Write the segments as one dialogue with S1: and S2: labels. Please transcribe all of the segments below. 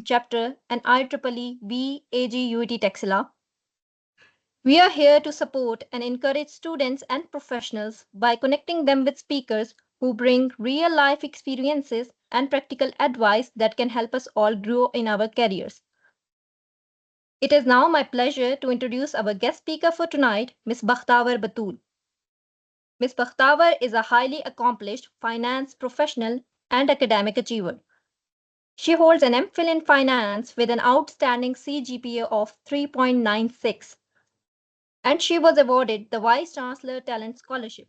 S1: chapter and IEEE B AG UET Texila. We are here to support and encourage students and professionals by connecting them with speakers who bring real life experiences and practical advice that can help us all grow in our careers. It is now my pleasure to introduce our guest speaker for tonight, Ms. Bakhtawar Batul. Ms. Bakhtawar is a highly accomplished finance professional and academic achiever. She holds an MPhil in finance with an outstanding CGPA of 3.96, and she was awarded the Vice Chancellor Talent Scholarship.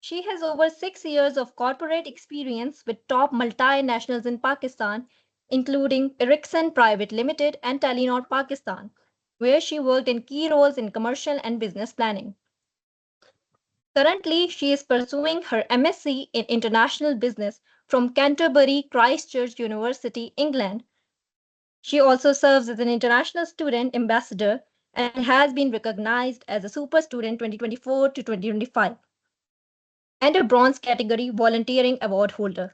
S1: She has over 6 years of corporate experience with top multinationals in Pakistan, including Ericsson Private Limited and Telenor Pakistan, where she worked in key roles in commercial and business planning. Currently, she is pursuing her MSc in International Business from Canterbury Christchurch University, England. She also serves as an international student ambassador and has been recognized as a Super Student 2024 to 2025 and a bronze category volunteering award holder.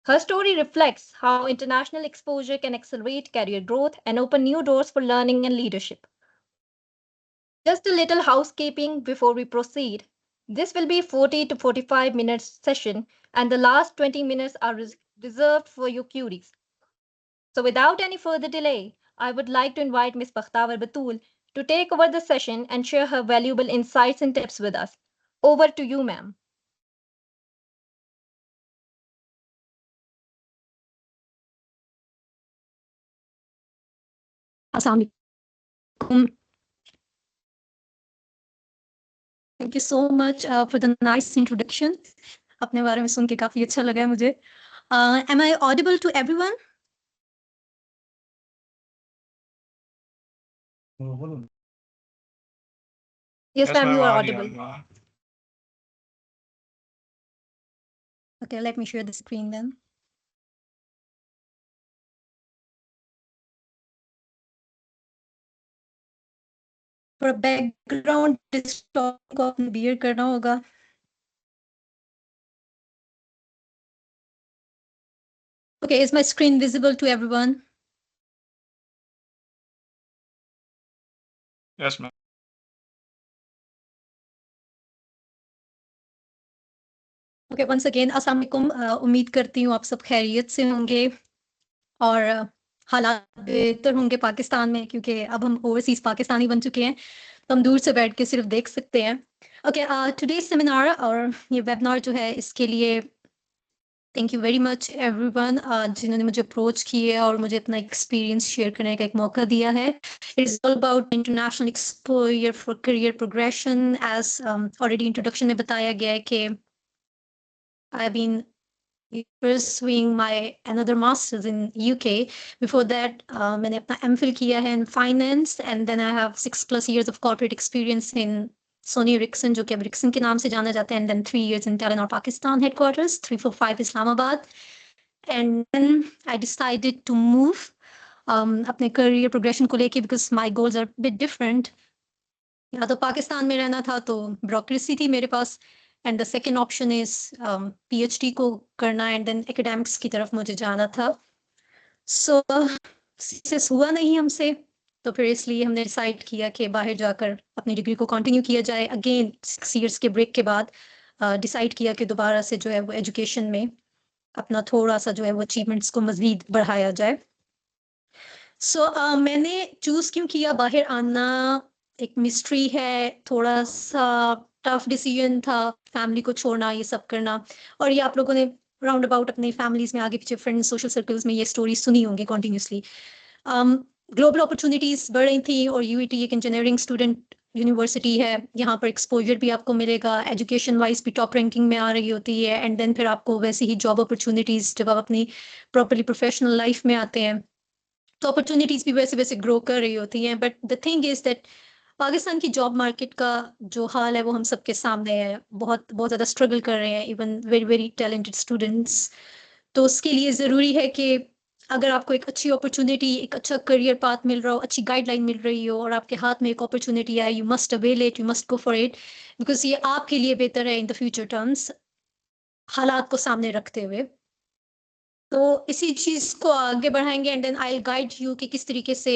S1: Her story reflects how international exposure can accelerate career growth and open new doors for learning and leadership. Just a little housekeeping before we proceed. This will be 40 to 45 minutes session and the last 20 minutes are reserved for your queries. So without any further delay, I would like to invite Ms. Bakhtawar Batul to take over the session and share her valuable insights and tips with us. Over to you, ma'am.
S2: Assalamu alaikum. Thank you so much for the nice introduction. अपने बारे में सुन के काफी अच्छा लगा है मुझे. Am I audible to everyone?
S1: Yes, ma'am, you are audible.
S2: Okay, let me share the screen then. For a background, this topic को अपने bear करना होगा. Okay, is my screen visible to everyone?
S3: Yes, ma'am.
S2: Okay, once again, अस्सलाम वालेकुम. उम्मीद करती हूँ आप सब खैरियत से होंगे और हालात बेहतर होंगे पाकिस्तान में क्योंकि अब हम ओवरसीज पाकिस्तानी बन चुके हैं तो हम दूर से बैठ के सिर्फ देख सकते हैं. ओके, टुडे सेमिनार और ये वेबिनार जो है इसके लिए thank you very much everyone जिन्होंने मुझे अप्रोच किए और मुझे अपना एक्सपीरियंस शेयर करने का एक मौका दिया है. It is all about international exposure for career progression. As already introduction में बताया गया है कि I been pursuing my another master's in UK. Before that, मैंने अपना MPhil किया है in finance and then I have 6+ years of corporate experience in Sony Ericsson, जो कि अब Ericsson के नाम से जाना जाता है, and then 3 years in Telenor Pakistan headquarters, 345 Islamabad. And then I decided to move अपने career progression को लेके because my goals are a bit different. या तो पाकिस्तान में रहना था तो bureaucracy थी मेरे पास. And the second option is PhD को करना and then academics की तरफ मुझे जाना था. So सक्सेस हुआ नहीं हमसे तो फिर इसलिए हमने डिसाइड किया कि बाहर जाकर अपनी डिग्री को कंटिन्यू किया जाए. अगेन 6 years के ब्रेक के बाद डिसाइड किया कि दोबारा से जो है वो एजुकेशन में अपना थोड़ा सा जो है वो अचीवमेंट्स को मज़ीद बढ़ाया जाए. सो मैंने चूज़ क्यों किया बाहर आना एक मिस्ट्री है. थोड़ा सा टफ डिसीजन था फैमिली को छोड़ना ये सब करना. और ये आप लोगों ने राउंड अबाउट अपनी फैमिलीज में आगे पीछे फ्रेंड्स सोशल सर्कल्स में ये स्टोरी सुनी होंगी कॉन्टीन्यूसली. ग्लोबल अपॉर्चुनिटीज़ बढ़ रही थी और यूईटी एक इंजीनियरिंग स्टूडेंट यूनिवर्सिटी है. यहाँ पर एक्सपोजर भी आपको मिलेगा, एजुकेशन वाइज भी टॉप रैंकिंग में आ रही होती है. एंड देन फिर आपको वैसे ही जॉब अपॉर्चुनिटीज़ जब आप अपनी प्रॉपरली प्रोफेशनल लाइफ में आते हैं तो अपॉर्चुनिटीज़ भी वैसे वैसे ग्रो कर रही होती हैं. But the thing is that Pakistan की जॉब मार्केट का जो हाल है वो हम सबके सामने है. बहुत बहुत ज़्यादा स्ट्रगल कर रहे हैं even very very talented students. तो उसके लिए ज़रूरी है कि अगर आपको एक अच्छी अपॉर्चुनिटी एक अच्छा करियर पाथ मिल रहा हो, अच्छी गाइडलाइन मिल रही हो और आपके हाथ में एक अपॉर्चुनिटी आए, you must avail it, you must go for it because ये आपके लिए बेहतर है इन द फ्यूचर टर्म्स हालात को सामने रखते हुए. तो इसी चीज़ को आगे बढ़ाएँगे and then I will guide you कि किस तरीके से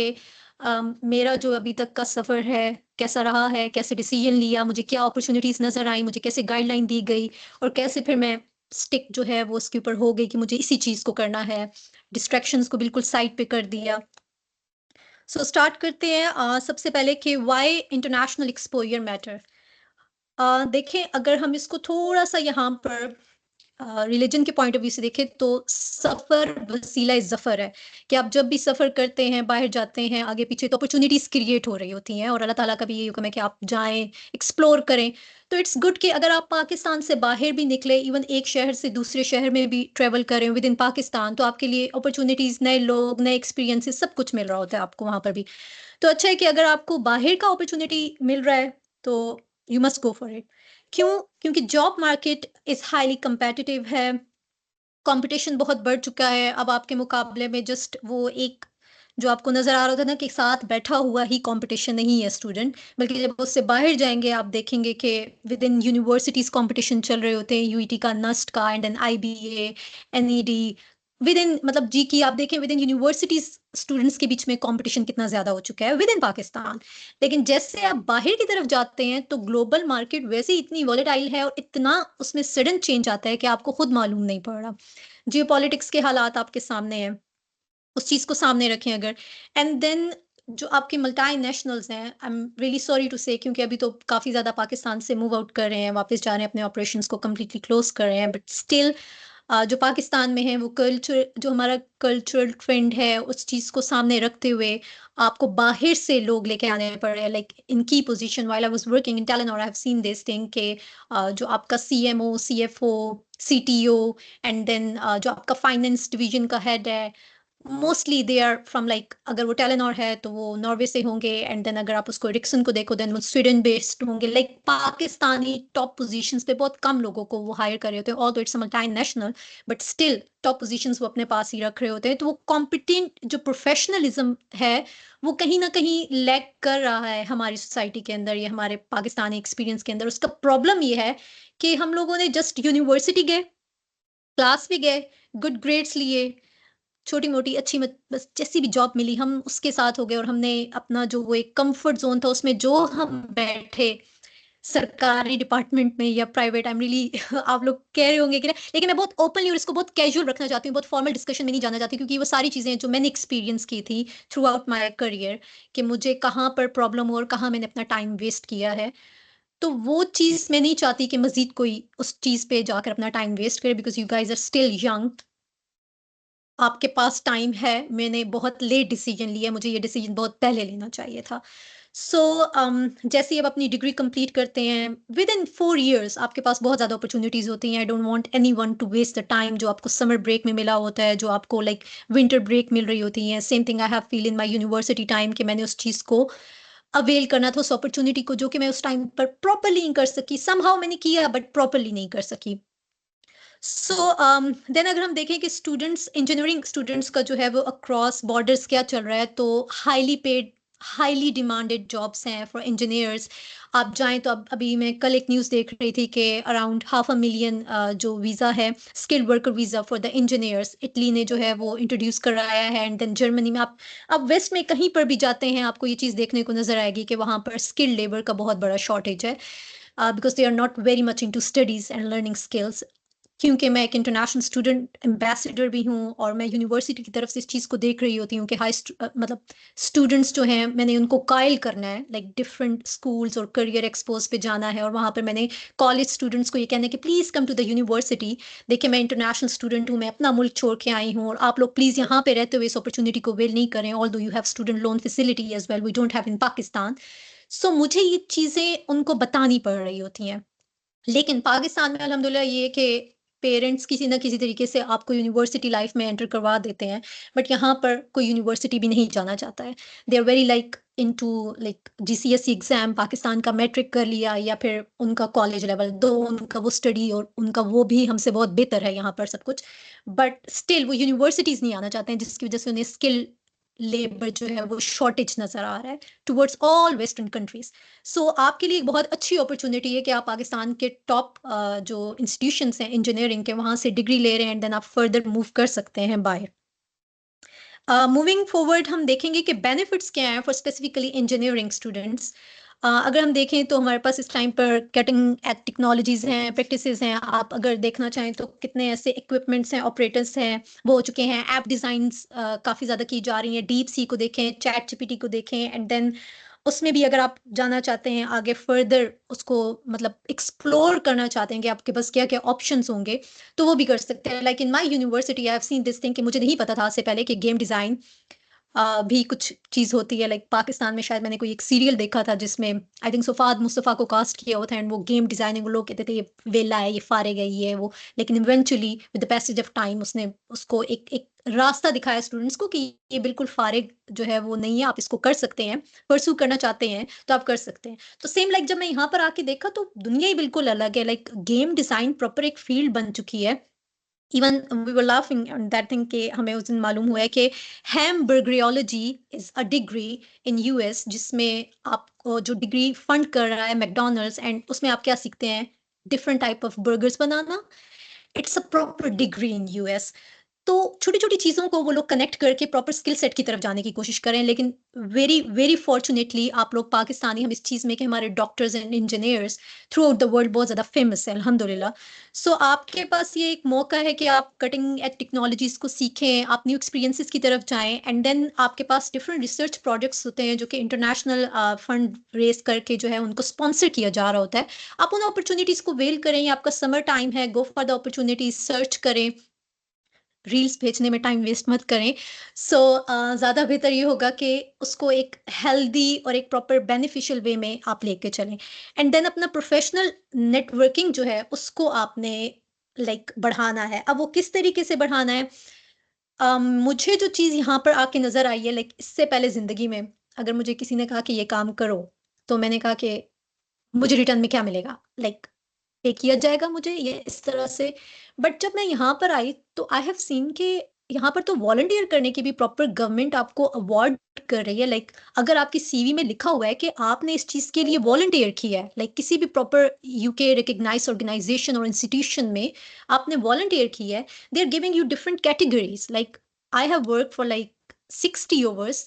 S2: मेरा जो अभी तक का सफ़र है, कैसा रहा है, कैसे डिसीज़न लिया, मुझे क्या अपॉर्च्युनिटीज़ नज़र आई, मुझे कैसे गाइडलाइन दी गई और कैसे फिर मैं स्टिक जो है वो उसके ऊपर हो गई कि मुझे इसी चीज़ को करना है। डिस्ट्रैक्शंस को बिल्कुल साइड पे कर दिया। सो स्टार्ट करते हैं सबसे पहले कि व्हाई इंटरनेशनल एक्सपोज़र मैटर। देखें अगर हम इसको थोड़ा-सा यहाँ पर रिलीजन के पॉइंट ऑफ व्यू से देखें तो सफ़र वसीला ज़फ़र है कि आप जब भी सफ़र करते हैं, बाहर जाते हैं, आगे-पीछे तो अपॉर्च्युनिटीज़ क्रिएट हो रही होती हैं और अल्लाह ताला का भी यही हुक्म है कि आप जाएँ, एक्सप्लोर करें। तो इट्स गुड कि अगर आप पाकिस्तान से बाहर भी निकले, इवन एक शहर से दूसरे शहर में भी ट्रैवल करें विद इन पाकिस्तान, तो आपके लिए अपॉर्च्युनिटीज़, नए लोग, नए एक्सपीरियंसेस सब कुछ मिल रहा होता है आपको वहाँ पर भी। तो अच्छा है कि अगर आपको बाहर का अपॉर्च्युनिटी मिल रहा है, तो you must go for it. क्यों? क्योंकि job market is highly competitive है, कॉम्पिटिशन बहुत बढ़ चुका है। अब आपके मुकाबले में जस्ट वो एक जो आपको नज़र आ रहा था ना कि साथ बैठा हुआ ही कॉम्पिटिशन नहीं है स्टूडेंट, बल्कि जब उससे बाहर जाएँगे आप देखेंगे कि विद इन यूनिवर्सिटीज़ कॉम्पिटिशन चल रहे होते हैं, यूईटी का, नस्ट का and then IBA, NED within मतलब जी की आप देखें विद इन यूनिवर्सिटीज़ स्टूडेंट्स के बीच में कॉम्पिटिशन कितना ज़्यादा हो चुका है विद इन पाकिस्तान। लेकिन जैसे आप बाहर की तरफ जाते हैं तो ग्लोबल मार्केट वैसे ही इतनी वॉलेटाइल है और इतना उसमें सडन चेंज आता है कि आपको खुद मालूम नहीं पड़ रहा। जियोपॉलिटिक्स के हालात आपके सामने हैं, उस चीज़ को सामने रखें अगर एंड देन जो आपके मल्टीनेशनल्स हैं, I am really sorry to say क्योंकि अभी तो काफ़ी ज़्यादा पाकिस्तान से मूव आउट कर रहे हैं, वापस जा रहे हैं, अपने ऑपरेशंस को कंप्लीटली क्लोज़ कर रहे हैं, बट स्टिल जो पाकिस्तान में है वो कल्चर जो हमारा कल्चरल ट्रेंड है उस चीज़ को सामने रखते हुए आपको बाहर से लोग लेके आने पड़ रहे हैं लाइक इन की position while I was working in Telenor I have seen this thing के जो आपका CMO CFO CTO and then जो आपका फाइनेंस डिवीजन का हेड है mostly they are from like अगर वो टेलेनॉर है तो वो नॉर्वे से होंगे एंड देन अगर आप उसको एरिक्सन को देखो देन वो स्वीडन बेस्ड होंगे लाइक पाकिस्तानी टॉप पोजीशंस पे बहुत कम लोगों को वो हायर कर रहे होते हैं although it's multi national but still top positions वो अपने पास ही रख रहे होते हैं तो वो कॉम्पिटेंट जो प्रोफेशनलिज्म है वो कहीं ना कहीं लैक कर रहा है हमारी सोसाइटी के अंदर या हमारे पाकिस्तानी एक्सपीरियंस के अंदर उसका प्रॉब्लम ये है कि हम लोगों ने जस्ट यूनिवर्सिटी गए क्लास भी गए गुड ग्रेड्स लिए छोटी-मोटी अच्छी मत बस जैसी भी जॉब मिली हम उसके साथ हो गए और हमने अपना जो वो एक कम्फर्ट ज़ोन था उसमें जो हम बैठे, सरकारी डिपार्टमेंट में या प्राइवेट आई एम रियली आप लोग कह रहे होंगे कि ना लेकिन मैं बहुत ओपनली और इसको बहुत कैजुअल रखना चाहती हूँ, बहुत फॉर्मल डिस्कशन में नहीं जाना चाहती क्योंकि वो सारी चीज़ें जो मैंने एक्सपीरियंस की थी थ्रू आउट माय करियर कि मुझे कहाँ पर प्रॉब्लम हो और कहाँ मैंने अपना टाइम वेस्ट किया है। तो वो चीज़ मैं नहीं चाहती कि मज़ीद कोई उस चीज़ पे जाकर अपना टाइम वेस्ट करे because you guys are still young आपके पास टाइम है, मैंने बहुत लेट डिसीजन लिया, मुझे ये डिसीजन बहुत पहले लेना चाहिए था। सो जैसे ही आप अपनी डिग्री कंप्लीट करते हैं, विद इन 4 इयर्स आपके पास बहुत ज़्यादा अपॉर्च्युनिटीज़ होती हैं। I don't want anyone to waste the time जो आपको समर ब्रेक में मिला होता है, जो आपको लाइक विंटर ब्रेक मिल रही होती है। Same thing I have feel in my university time कि मैंने उस चीज़ को अवेल करना था उस अपॉर्च्युनिटी को जो कि मैं उस टाइम पर प्रॉपर्ली नहीं कर सकी। समहाउ मैंने किया बट प्रॉपर्ली नहीं कर सकी। सो देन अगर हम देखें कि स्टूडेंट्स इंजीनियरिंग स्टूडेंट्स का जो है वो अक्रॉस बॉर्डर्स क्या चल रहा है तो highly paid highly demanded jobs हैं फॉर इंजीनियर्स आप जाएं तो अब अभी मैं कल एक न्यूज़ देख रही थी कि अराउंड 500,000 जो वीज़ा है skilled worker visa for the engineers Italy ने जो है वो इंट्रोड्यूस कराया है एंड देन जर्मनी में आप वेस्ट में कहीं पर भी जाते हैं आपको ये चीज़ देखने को नज़र आएगी कि वहाँ पर स्किल्ड लेबर का बहुत बड़ा शॉर्टेज है because they are not very much into studies and learning skills क्योंकि मैं एक इंटरनेशनल स्टूडेंट एम्बेसडर भी हूँ और मैं यूनिवर्सिटी की तरफ से इस चीज़ को देख रही होती हूँ कि मतलब स्टूडेंट्स जो हैं मैंने उनको कायल करना है लाइक डिफरेंट स्कूल्स और करियर एक्सपोज पे जाना है और वहाँ पर मैंने कॉलेज स्टूडेंट्स को ये कहना है कि please come to the university देखिए मैं इंटरनेशनल स्टूडेंट हूँ मैं अपना मुल्क छोड़ के आई हूँ और आप लोग प्लीज़ यहाँ पे रहते हुए इस अपॉर्चुनिटी को वेल नहीं करें although you have student loan facility as well we don't have in Pakistan so मुझे ये चीज़ें उनको बतानी पड़ रही होती हैं लेकिन पाकिस्तान में अल्हम्दुलिल्लाह ये है कि पेरेंट्स किसी न किसी तरीके से आपको यूनिवर्सिटी लाइफ में एंटर करवा देते हैं बट यहाँ पर कोई यूनिवर्सिटी भी नहीं जाना चाहता है they are very like into like GCSE exam Pakistan का मैट्रिक कर लिया या फिर उनका कॉलेज लेवल दो उनका वो स्टडी और उनका वो भी हमसे बहुत बेहतर है यहाँ पर सब कुछ बट स्टिल वो यूनिवर्सिटीज़ नहीं आना चाहते हैं जिसकी वजह से उन्हें स्किल लेबर जो है वो शॉर्टेज नजर आ रहा है टुवर्ड्स ऑल वेस्टर्न कंट्रीज। सो आपके लिए एक बहुत अच्छी अपॉर्चुनिटी है कि आप पाकिस्तान के टॉप जो इंस्टीट्यूशंस हैं इंजीनियरिंग के, वहां से डिग्री ले रहे हैं एंड देन आप फर्दर मूव कर सकते हैं बाय। मूविंग फॉरवर्ड हम देखेंगे कि बेनिफिट्स क्या हैं फॉर स्पेसिफिकली इंजीनियरिंग स्टूडेंट्स। अगर हम देखें तो हमारे पास इस टाइम पर कटिंग एज टेक्नोलॉजीज हैं, प्रैक्टिसेस हैं। आप अगर देखना चाहें तो कितने ऐसे इक्विपमेंट्स हैं, ऑपरेटर्स हैं, वो हो चुके हैं। ऐप डिज़ाइंस काफ़ी ज़्यादा की जा रही हैं। डीप सी को देखें, चैट जीपीटी को देखें, एंड देन उसमें भी अगर आप जाना चाहते हैं आगे फर्दर उसको मतलब एक्सप्लोर करना चाहते हैं कि आपके पास क्या क्या ऑप्शंस होंगे, तो वो भी कर सकते हैं। Like in my university I have seen this thing कि मुझे नहीं पता था आज से पहले कि गेम डिज़ाइन भी कुछ चीज होती है। लाइक पाकिस्तान में शायद मैंने कोई एक सीरियल देखा था जिसमें आई थिंक फहद मुस्तफ़ा को कास्ट किया हुआ था, एंड वो गेम डिजाइनिंग, लोग कहते थे ये वेला है, ये फारेग है, ये है वो। लेकिन eventually with the passage of time उसने उसको एक रास्ता दिखाया स्टूडेंट्स को कि ये बिल्कुल फारिग जो है वो नहीं है, आप इसको कर सकते हैं, परसू करना चाहते हैं तो आप कर सकते हैं। तो सेम लाइक जब मैं यहाँ पर आके देखा तो दुनिया ही बिल्कुल अलग है। लाइक गेम डिजाइन प्रॉपर एक फील्ड बन चुकी है। Even we were laughing on that thing कि हमें उस दिन मालूम हुआ है कि hamburgerology is a degree in US, जिसमें आपको जो डिग्री फंड कर रहा है मैकडोनल्ड्स, एंड उसमें आप क्या सीखते हैं, different type of burgers banana. It's a proper degree in US. तो छोटी छोटी चीजों को वो लोग कनेक्ट करके प्रॉपर स्किल सेट की तरफ जाने की कोशिश करें। लेकिन वेरी वेरी फॉर्चुनेटली आप लोग पाकिस्तानी हम इस चीज में कि हमारे doctors and engineers through out the world बहुत ज्यादा फेमस है अल्हम्दुलिल्लाह। सो आपके पास ये एक मौका है कि आप कटिंग एज टेक्नोलॉजीज को सीखें, आप न्यू एक्सपीरियंसेस की तरफ जाएं, एंड देन आपके पास डिफरेंट रिसर्च प्रोजेक्ट्स होते हैं जो कि इंटरनेशनल फंड रेस करके जो है उनको स्पॉन्सर किया जा रहा होता है। आप उन अपॉर्चुनिटीज को वेल करें। ये आपका समर टाइम है, go for the opportunities, search करें, रील्स भेजने में टाइम वेस्ट मत करें। सो ज़्यादा बेहतर ये होगा कि उसको एक हेल्दी और एक प्रॉपर बेनिफिशियल वे में आप लेके चलें, एंड देन अपना प्रोफेशनल नेटवर्किंग जो है उसको आपने बढ़ाना है। अब वो किस तरीके से बढ़ाना है? मुझे जो चीज़ यहाँ पर आके नज़र आई है, इससे पहले ज़िंदगी में अगर मुझे किसी ने कहा कि ये काम करो, तो मैंने कहा कि मुझे रिटर्न में क्या मिलेगा? पे किया जाएगा मुझे ये इस तरह से। बट जब मैं यहाँ पर आई तो आई हैव सीन कि यहाँ पर तो वॉलंटियर करने की भी प्रॉपर गवर्नमेंट आपको अवार्ड कर रही है। अगर आपकी सीवी में लिखा हुआ है कि आपने इस चीज के लिए वॉलंटियर किया है, किसी भी प्रॉपर यूके रिकग्नाइज ऑर्गेनाइजेशन और इंस्टीट्यूशन में आपने वॉलंटियर किया है, they are giving you different categories. I have work for 60 hours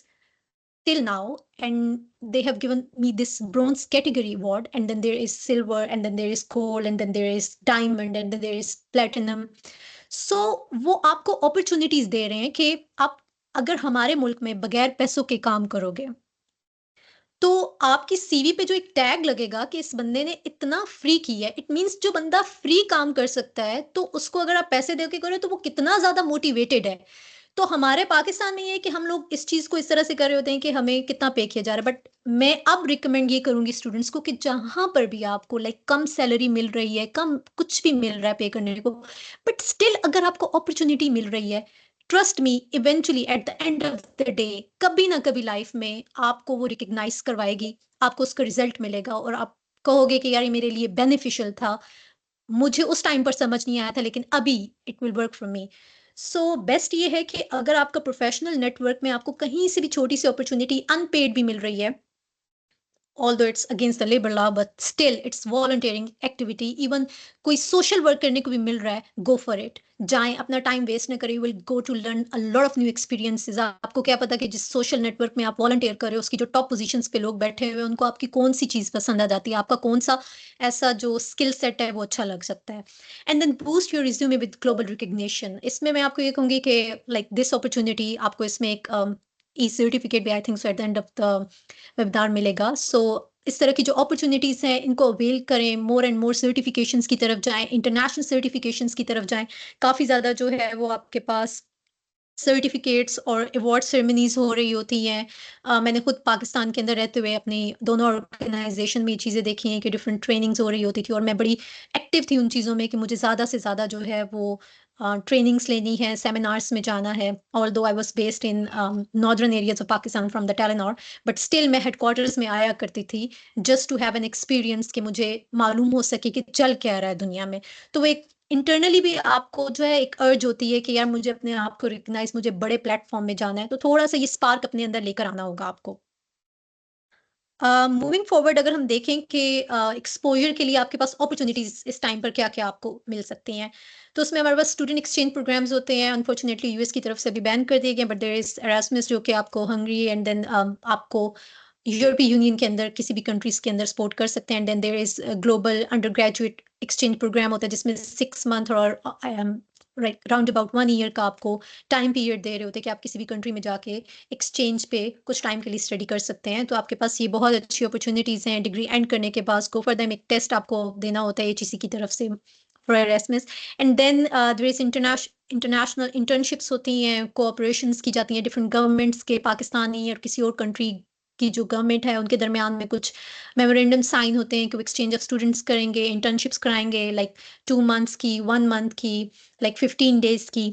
S2: till now, and they have given me this bronze category award, and then there is silver, and then there is gold, and then there is diamond, and then there is platinum. So वो आपको opportunities दे रहे हैं कि आप अगर हमारे मुल्क में बगैर पैसों के काम करोगे तो आपकी सीवी पे जो एक टैग लगेगा कि इस बंदे ने इतना फ्री किया है, इट मींस जो बंदा फ्री काम कर सकता है तो उसको अगर आप पैसे दे के करो तो वो कितना ज्यादा मोटिवेटेड है। तो हमारे पाकिस्तान में ये है कि हम लोग इस चीज को इस तरह से कर रहे होते हैं कि हमें कितना पे किया जा रहा है। बट मैं अब रिकमेंड ये करूंगी स्टूडेंट्स को कि जहां पर भी आपको कम सैलरी मिल रही है, कम कुछ भी मिल रहा है पे करने को, बट स्टिल अगर आपको अपॉर्चुनिटी मिल रही है, trust me eventually at the end of the day कभी ना कभी लाइफ में आपको वो रिकग्नाइज करवाएगी, आपको उसका रिजल्ट मिलेगा और आप कहोगे कि यार ये मेरे लिए बेनिफिशियल था, मुझे उस टाइम पर समझ नहीं आया था लेकिन अभी it will work for me. So best ये है कि अगर आपका प्रोफेशनल नेटवर्क में आपको कहीं से भी छोटी सी अपॉर्चुनिटी अनपेड भी मिल रही है, although it's against the labor law, but still it's volunteering activity, even कोई social work करने को भी मिल रहा है, go for it। जाएं, अपना टाइम वेस्ट ना करें, you will go to learn a lot of new experiences। आपको क्या पता कि जिस सोशल नेटवर्क में आप वॉलंटियर कर रहे हो उसकी जो टॉप पोजीशंस पे लोग बैठे हुए हैं उनको आपकी कौन सी चीज पसंद आ जाती है, आपका कौन सा ऐसा जो स्किल सेट है वो अच्छा लग सकता है। And then boost your resume with global recognition. इसमें मैं आपको ये कहूंगी कि दिस अपॉर्चुनिटी आपको इसमें एक ई सर्टिफिकेट भी I think so eight the end of the webinar मिलेगा। सो इस तरह की जो अपॉर्चुनिटीज हैं इनको अवेल करें, मोर एंड मोर सर्टिफिकेशंस की तरफ जाएं, इंटरनेशनल सर्टिफिकेशंस की तरफ जाएं। काफ़ी ज़्यादा जो है वो आपके पास सर्टिफिकेट्स और अवार्ड सेरेमनीज हो रही होती हैं। मैंने खुद पाकिस्तान के अंदर रहते हुए अपनी दोनों ऑर्गेनाइजेशन में ये चीज़ें देखी हैं कि डिफरेंट ट्रेनिंग्स हो रही होती थी और मैं बड़ी एक्टिव थी उन चीज़ों में कि मुझे ज़्यादा से ज़्यादा जो है वो ट्रेनिंग्स लेनी है, सेमिनार्स में जाना है। Although I was based in northern areas of Pakistan from the Telenor, but still मैं हेडक्वार्टर्स में आया करती थी just to have an experience कि मुझे मालूम हो सके कि चल क्या रहा है दुनिया में। तो वो एक इंटरनली भी आपको जो है एक अर्ज होती है कि यार मुझे अपने आप को रिकग्नाइज, मुझे बड़े प्लेटफॉर्म में जाना है, तो थोड़ा सा ये स्पार्क अपने अंदर लेकर आना होगा आपको। मूविंग फॉरवर्ड अगर हम देखें कि एक्सपोजर के लिए आपके पास अपॉर्चुनिटीज इस टाइम पर क्या क्या आपको मिल सकती हैं, तो उसमें हमारे पास स्टूडेंट एक्सचेंज प्रोग्राम्स होते हैं। अनफॉर्चुनेटली यूएस की तरफ से भी बैन कर दिए गए, बट देयर इज एरास्मस जो कि आपको हंगरी एंड देन आपको यूरोपीय यूनियन के अंदर किसी भी कंट्रीज के अंदर सपोर्ट कर सकते हैं। And then there is global undergraduate exchange programme होता है जिसमें 6 मंथ और राउंड अबाउट 1 ईयर का आपको टाइम पीरियड दे रहे होते हैं कि आप किसी भी कंट्री में जाके एक्सचेंज पे कुछ टाइम के लिए स्टडी कर सकते हैं। तो आपके पास ये बहुत अच्छी अपॉर्चुनिटीज़ हैं। डिग्री एंड करने के बाद गो फॉर देम, एक टेस्ट आपको देना होता है एचईसी की तरफ से for Erasmus. And then there is international internships होती हैं, कोऑपरेशंस की जाती हैं डिफरेंट गवर्नमेंट्स के, पाकिस्तानी और किसी और कंट्री की जो गवर्नमेंट है उनके दरमियान में कुछ मेमोरेंडम साइन होते हैं कि वो एक्सचेंज ऑफ स्टूडेंट्स करेंगे, इंटर्नशिप्स कराएंगे, लाइक 2 मंथ्स की, 1 मंथ की, लाइक 15 डेज की।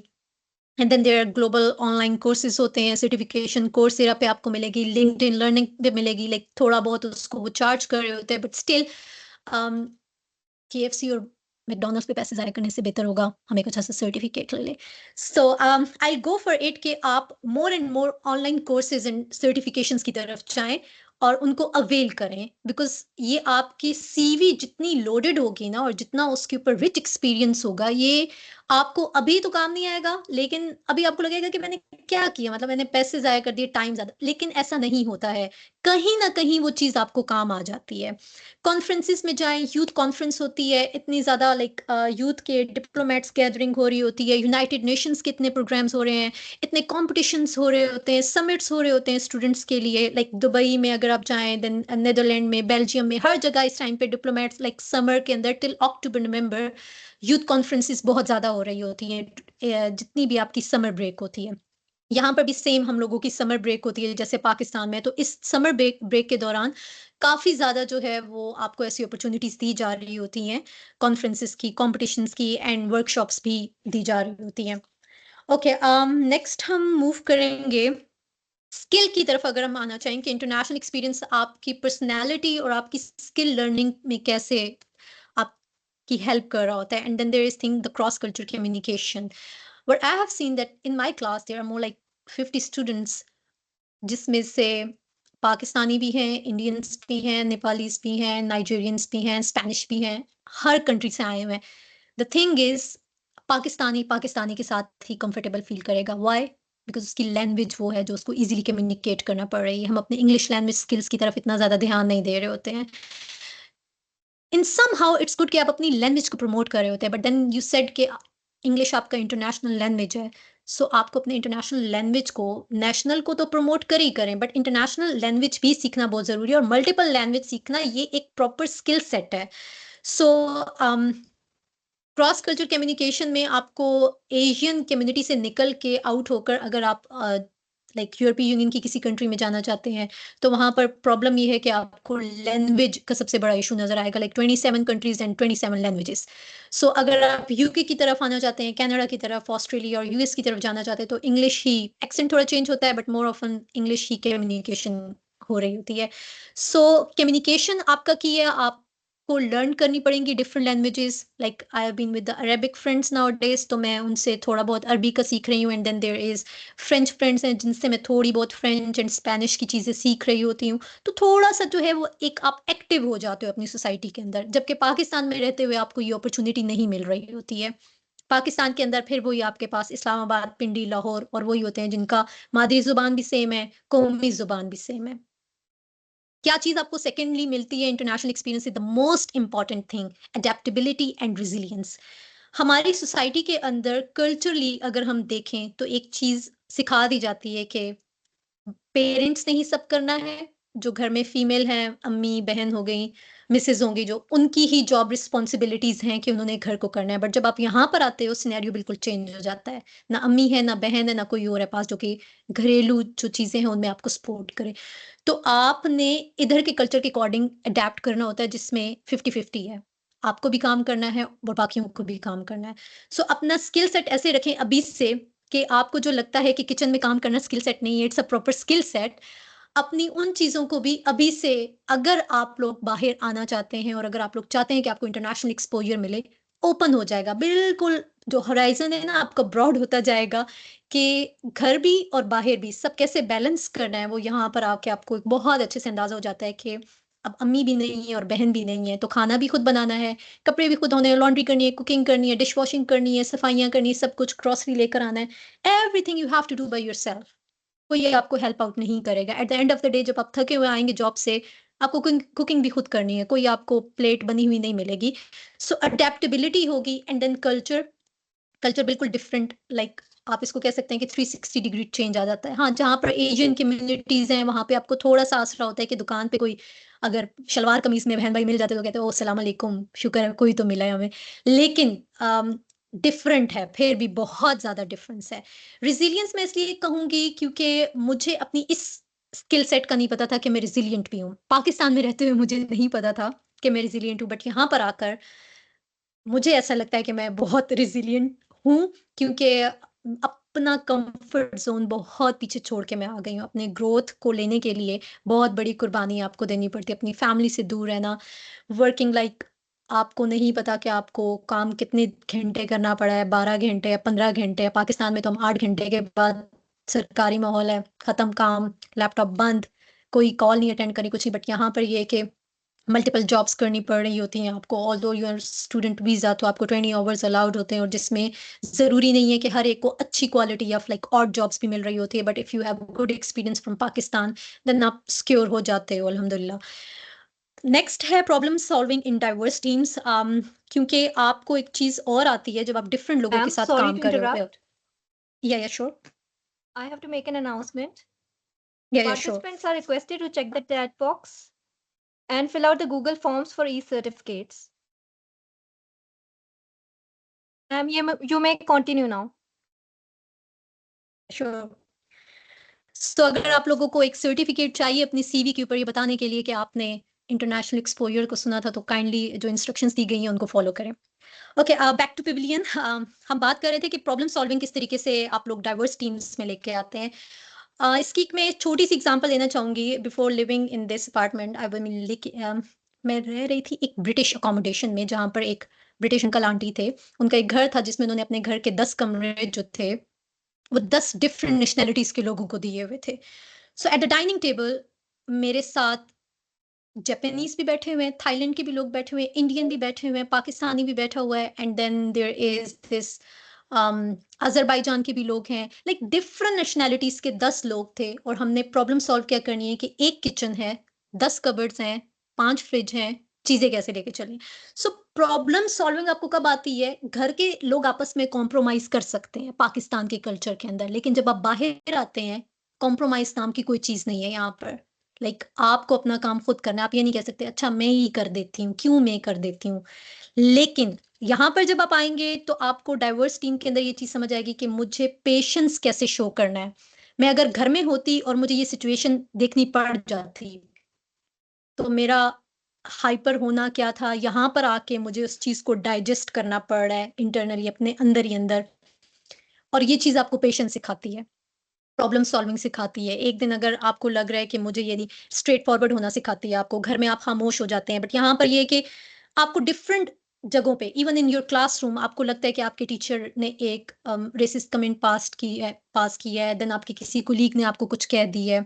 S2: And then there are global online courses होते हैं, सर्टिफिकेशन कोर्सेरा पे आपको मिलेगी, लिंक्डइन लर्निंग पे मिलेगी, लाइक थोड़ा बहुत उसको वो चार्ज कर रहे होते हैं, बट स्टिल केएफसी और मैकडॉनल्ड्स पे पैसे ज़ाया करने से बेहतर होगा हमें कुछ ऐसा सर्टिफिकेट ले ले। सो आई गो फॉर इट कि आप more and more online courses and certifications की तरफ जाएं और उनको अवेल करें, बिकॉज ये आपकी सीवी जितनी लोडेड होगी ना और जितना उसके ऊपर रिच एक्सपीरियंस होगा, ये आपको अभी तो काम नहीं आएगा, लेकिन अभी आपको लगेगा कि मैंने क्या किया, मतलब मैंने पैसे ज़ाया कर दिए, टाइम ज़्यादा, लेकिन ऐसा नहीं होता है। कहीं ना कहीं वो चीज़ आपको काम आ जाती है। कॉन्फ्रेंसिस में जाएं, यूथ कॉन्फ्रेंस होती है इतनी ज़्यादा, लाइक यूथ के डिप्लोमेट्स गैदरिंग हो रही होती है, यूनाइटेड नेशंस के इतने प्रोग्राम्स हो रहे हैं, इतने कॉम्पिटिशन्स हो रहे होते हैं, समिट्स हो रहे होते हैं स्टूडेंट्स के लिए, लाइक दुबई में अगर आप जाएं, देन नेदरलैंड में, बेल्जियम में, हर जगह इस टाइम पे डिप्लोमेट्स, लाइक समर के अंदर टिल अक्टूबर नवंबर यूथ कॉन्फ्रेंसिस बहुत ज़्यादा हो रही होती हैं, जितनी भी आपकी समर ब्रेक होती है। यहाँ पर भी सेम हम लोगों की समर ब्रेक होती है जैसे पाकिस्तान में, तो इस समर ब्रेक के दौरान काफ़ी ज़्यादा जो है वो आपको ऐसी अपॉर्चुनिटीज़ दी जा रही होती हैं, कॉन्फ्रेंसेस की, कॉम्पिटिशन्स की एंड वर्कशॉप्स भी दी जा रही होती हैं। ओके, नेक्स्ट हम मूव करेंगे स्किल की तरफ। अगर हम आना चाहें कि इंटरनेशनल एक्सपीरियंस आपकी पर्सनैलिटी और आपकी स्किल लर्निंग में कैसे आपकी हेल्प कर रहा होता है, and then there is thing the cross culture communication. But I have seen that in my class there are more like 50 students, जिसमें से पाकिस्तानी भी हैं, इंडियंस भी हैं, नेपालीज भी हैं, नाइजीरियंस भी हैं, स्पेनिश भी हैं, हर कंट्री से आए हुए हैं। The thing is Pakistani Pakistani के साथ ही कंफर्टेबल फील करेगा। वाई? बिकॉज उसकी लैंग्वेज वो है जो उसको इजीली कम्युनिकेट करना पड़ रही है। हम अपने इंग्लिश लैंग्वेज स्किल्स की तरफ इतना ज़्यादा ध्यान नहीं दे रहे होते हैं। इन सम हाउ इट्स गुड कि आप अपनी लैंग्वेज को प्रमोट कर रहे होते हैं, बट देन यू सेड कि इंग्लिश आपका इंटरनेशनल लैंग्वेज है, सो आपको अपने इंटरनेशनल लैंग्वेज को, नेशनल को तो प्रमोट कर ही करें, बट इंटरनेशनल लैंग्वेज भी सीखना बहुत ज़रूरी है, और मल्टीपल लैंग्वेज सीखना ये एक प्रॉपर स्किल सेट है। सो क्रॉस कल्चर कम्युनिकेशन में आपको एशियन कम्युनिटी से निकल के आउट होकर अगर आप लाइक यूरोपीय यूनियन की किसी कंट्री में जाना चाहते हैं, तो वहाँ पर प्रॉब्लम ये है कि आपको लैंग्वेज का सबसे बड़ा इशू नजर आएगा, लाइक 27 कंट्रीज एंड 27 लैंग्वेजेस। सो अगर आप यूके की तरफ आना चाहते हैं, कनाडा की तरफ, ऑस्ट्रेलिया और यूएस की तरफ जाना चाहते हैं, तो इंग्लिश ही, एक्सेंट थोड़ा चेंज होता है but more often English he communication हो रही होती है। सो कम्युनिकेशन आपका की है, आप को लर्न करनी पड़ेंगी different languages, like I have been with the Arabic friends nowadays, तो मैं उनसे थोड़ा बहुत अरबी का सीख रही हूँ, and then there is French friends हैं जिनसे मैं थोड़ी बहुत फ्रेंच एंड स्पेनिश की चीज़ें सीख रही होती हूँ। तो थोड़ा सा जो है वो एक आप एक्टिव हो जाते हो अपनी सोसाइटी के अंदर, जबकि पाकिस्तान में रहते हुए आपको ये अपॉर्चुनिटी नहीं मिल रही होती है। पाकिस्तान के अंदर फिर वही आपके पास इस्लामाबाद, पिंडी, लाहौर और वही होते हैं जिनका मादरी जुबान भी सेम है, कौमी जुबान भी सेम है। क्या चीज आपको सेकेंडली मिलती है इंटरनेशनल एक्सपीरियंस से? The most important thing, adaptability and resilience. हमारी सोसाइटी के अंदर कल्चरली अगर हम देखें तो एक चीज सिखा दी जाती है कि पेरेंट्स ने ही सब करना है, जो घर में फीमेल हैं, अम्मी बहन हो गई, मिसेज होंगी, जो उनकी ही जॉब रिस्पॉन्सिबिलिटीज हैं कि उन्होंने घर को करना है। बट जब आप यहाँ पर आते हो सिनेरियो बिल्कुल चेंज हो जाता है। ना अम्मी है, ना बहन है, ना कोई और है पास जो कि घरेलू जो चीजें हैं उनमें आपको सपोर्ट करे। तो आपने इधर के कल्चर के अकॉर्डिंग अडेप्ट करना होता है, जिसमें 50-50 है। आपको भी काम करना है और बाकियों को भी काम करना है। सो अपना स्किल सेट ऐसे रखें अभी से कि आपको जो लगता है कि किचन में काम करना स्किल सेट नहीं है, it's a proper skill set. अपनी उन चीज़ों को भी अभी से, अगर आप लोग बाहर आना चाहते हैं और अगर आप लोग चाहते हैं कि आपको इंटरनेशनल एक्सपोजर मिले, ओपन हो जाएगा, बिल्कुल जो होराइज़न है ना आपका ब्रॉड होता जाएगा कि घर भी और बाहर भी सब कैसे बैलेंस करना है, वो यहाँ पर आके आपको एक बहुत अच्छे से अंदाज़ा हो जाता है कि अब अम्मी भी नहीं है और बहन भी नहीं है, तो खाना भी खुद बनाना है, कपड़े भी खुद धोने हैं, लॉन्ड्री करनी है, कुकिंग करनी है, डिश वॉशिंग करनी है, सफाइयाँ करनी है, सब कुछ ग्रोसरी लेकर आना है। Everything you have to do by yourself. कोई आपको हेल्प आउट नहीं करेगा। At the end of the day जब आप थके हुए आएँगे जॉब से, आपको कुकिंग भी खुद करनी है, कोई आपको प्लेट बनी हुई नहीं मिलेगी। सो अडैप्टेबिलिटी होगी एंड देन कल्चर, कल्चर बिल्कुल डिफरेंट, लाइक आप इसको कह सकते हैं कि 360 डिग्री चेंज आ जाता है। हाँ, जहाँ पर एशियन कम्युनिटीज़ हैं, वहाँ पे आपको थोड़ा-सा आसरा होता है कि दुकान पे कोई अगर शलवार कमीज़ में बहन-भाई मिल जाते हैं, तो कहते हैं, ओह! सलाम अलैकुम, शुक्र है कोई तो मिला है हमें। लेकिन डिफरेंट है, फिर भी बहुत ज़्यादा डिफरेंस है। रेज़िलियंस मैं इसलिए कहूँगी क्योंकि मुझे अपनी इस स्किल सेट का नहीं पता था कि मैं रेज़िलिएंट भी हूँ। पाकिस्तान में रहते हुए मुझे नहीं पता था कि मैं रेज़िलिएंट हूँ, बट यहाँ पर आकर मुझे ऐसा लगता है कि मैं बहुत रेज़िलिएंट हूँ क्योंकि अपना कंफर्ट ज़ोन बहुत पीछे छोड़ के मैं आ गई हूँ। अपने ग्रोथ को लेने के लिए बहुत बड़ी कुर्बानी आपको देनी पड़ती है। अपनी फैमिली से दूर रहना, वर्किंग लाइक आपको नहीं पता कि आपको काम कितने घंटे करना पड़ा है, 12 घंटे या 15 घंटे। पाकिस्तान में तो हम 8 घंटे के बाद सरकारी माहौल है, खत्म काम, लैपटॉप बंद, कोई कॉल नहीं अटेंड करनी, कुछ नहीं। बट यहाँ पर ये है कि मल्टीपल जॉब्स करनी पड़ रही होती हैं आपको, although you are student visa, तो आपको 20 आवर्स अलाउड होते हैं और जिसमें ज़रूरी नहीं है कि हर एक को अच्छी quality of like odd jobs भी मिल रही होती है, but if you have good experience from Pakistan then आप सिक्योर हो जाते हो अल्हम्दुलिल्लाह। नेक्स्ट है problem solving in diverse teams, क्योंकि आपको एक चीज़ और आती है जब आप डिफरेंट लोगों के
S1: Ma'am,
S2: साथ
S1: sorry
S2: काम
S1: to
S2: कर रहे होते हो।
S1: interrupt.
S2: या sure.
S1: I have to make an announcement.
S2: या sure.
S1: Participants are requested to check the chat box and fill out the Google Forms for e-certificates. Ma'am, you may continue now.
S2: Sure. तो अगर आप लोगों को एक certificate चाहिए अपनी CV के ऊपर ये बताने के लिए कि आपने इंटरनेशनल एक्सपोजर को सुना था, तो काइंडली जो इंस्ट्रक्शंस दी गई हैं उनको फॉलो करें। Okay, back to pavilion. हम बात कर रहे थे कि प्रॉब्लम सॉल्विंग किस तरीके से आप लोग डाइवर्स टीम्स में लेके आते हैं। इसकी एक मैं छोटी सी एग्जांपल देना चाहूंगी। Before living in this apartment I मैं रह रही थी एक ब्रिटिश अकोमोडेशन में, जहाँ पर एक ब्रिटिश अंकल आंटी थे। उनका एक घर था जिसमें उन्होंने अपने घर के 10 कमरे जो थे वो 10 डिफरेंट नेशनैलिटीज़ के लोगों को दिए हुए थे। सो एट द डाइनिंग टेबल मेरे साथ जापानीज़ भी बैठे हुए हैं, थाईलैंड के भी लोग बैठे हुए हैं, इंडियन भी बैठे हुए हैं, पाकिस्तानी भी बैठा हुआ है, and then there is this Azerbaijan के भी लोग हैं। लाइक डिफरेंट नेशनैलिटीज़ के 10 लोग थे और हमने प्रॉब्लम सॉल्व क्या करनी है कि एक किचन है, 10 कबर्ड्स हैं, 5 फ्रिज हैं, चीज़ें कैसे लेके चलें। सो प्रॉब्लम सॉल्विंग आपको कब आती है? घर के लोग आपस में कॉम्प्रोमाइज़ कर सकते हैं पाकिस्तान के कल्चर के अंदर, लेकिन जब आप बाहर आते हैं, कॉम्प्रोमाइज़ नाम की कोई चीज़ नहीं है यहाँ पर। लाइक आपको अपना काम खुद करना है। आप ये नहीं कह सकते अच्छा मैं ही कर देती हूँ, क्यों मैं कर देती हूँ। लेकिन यहाँ पर जब आप आएँगे तो आपको डाइवर्स टीम के अंदर ये चीज़ समझ आएगी कि मुझे पेशेंस कैसे शो करना है। मैं अगर घर में होती और मुझे ये सिचुएशन देखनी पड़ जाती, तो मेरा हाइपर होना क्या था, यहाँ पर आके मुझे उस चीज़ को डाइजेस्ट करना पड़ रहा है इंटरनली अपने अंदर ही अंदर। और ये चीज़ आपको पेशेंस सिखाती है। प्रॉब्लम सॉल्विंग सिखाती है। एक दिन अगर आपको लग रहा है कि मुझे ये नहीं, स्ट्रेट फॉरवर्ड होना सिखाती है आपको। घर में आप खामोश हो जाते हैं, बट यहाँ पर ये है कि आपको डिफरेंट जगहों पे इवन इन योर क्लासरूम आपको लगता है कि आपके टीचर ने एक रेसिस्ट कमेंट पास किया है, देन आपके किसी कोलीग ने आपको कुछ कह दी है।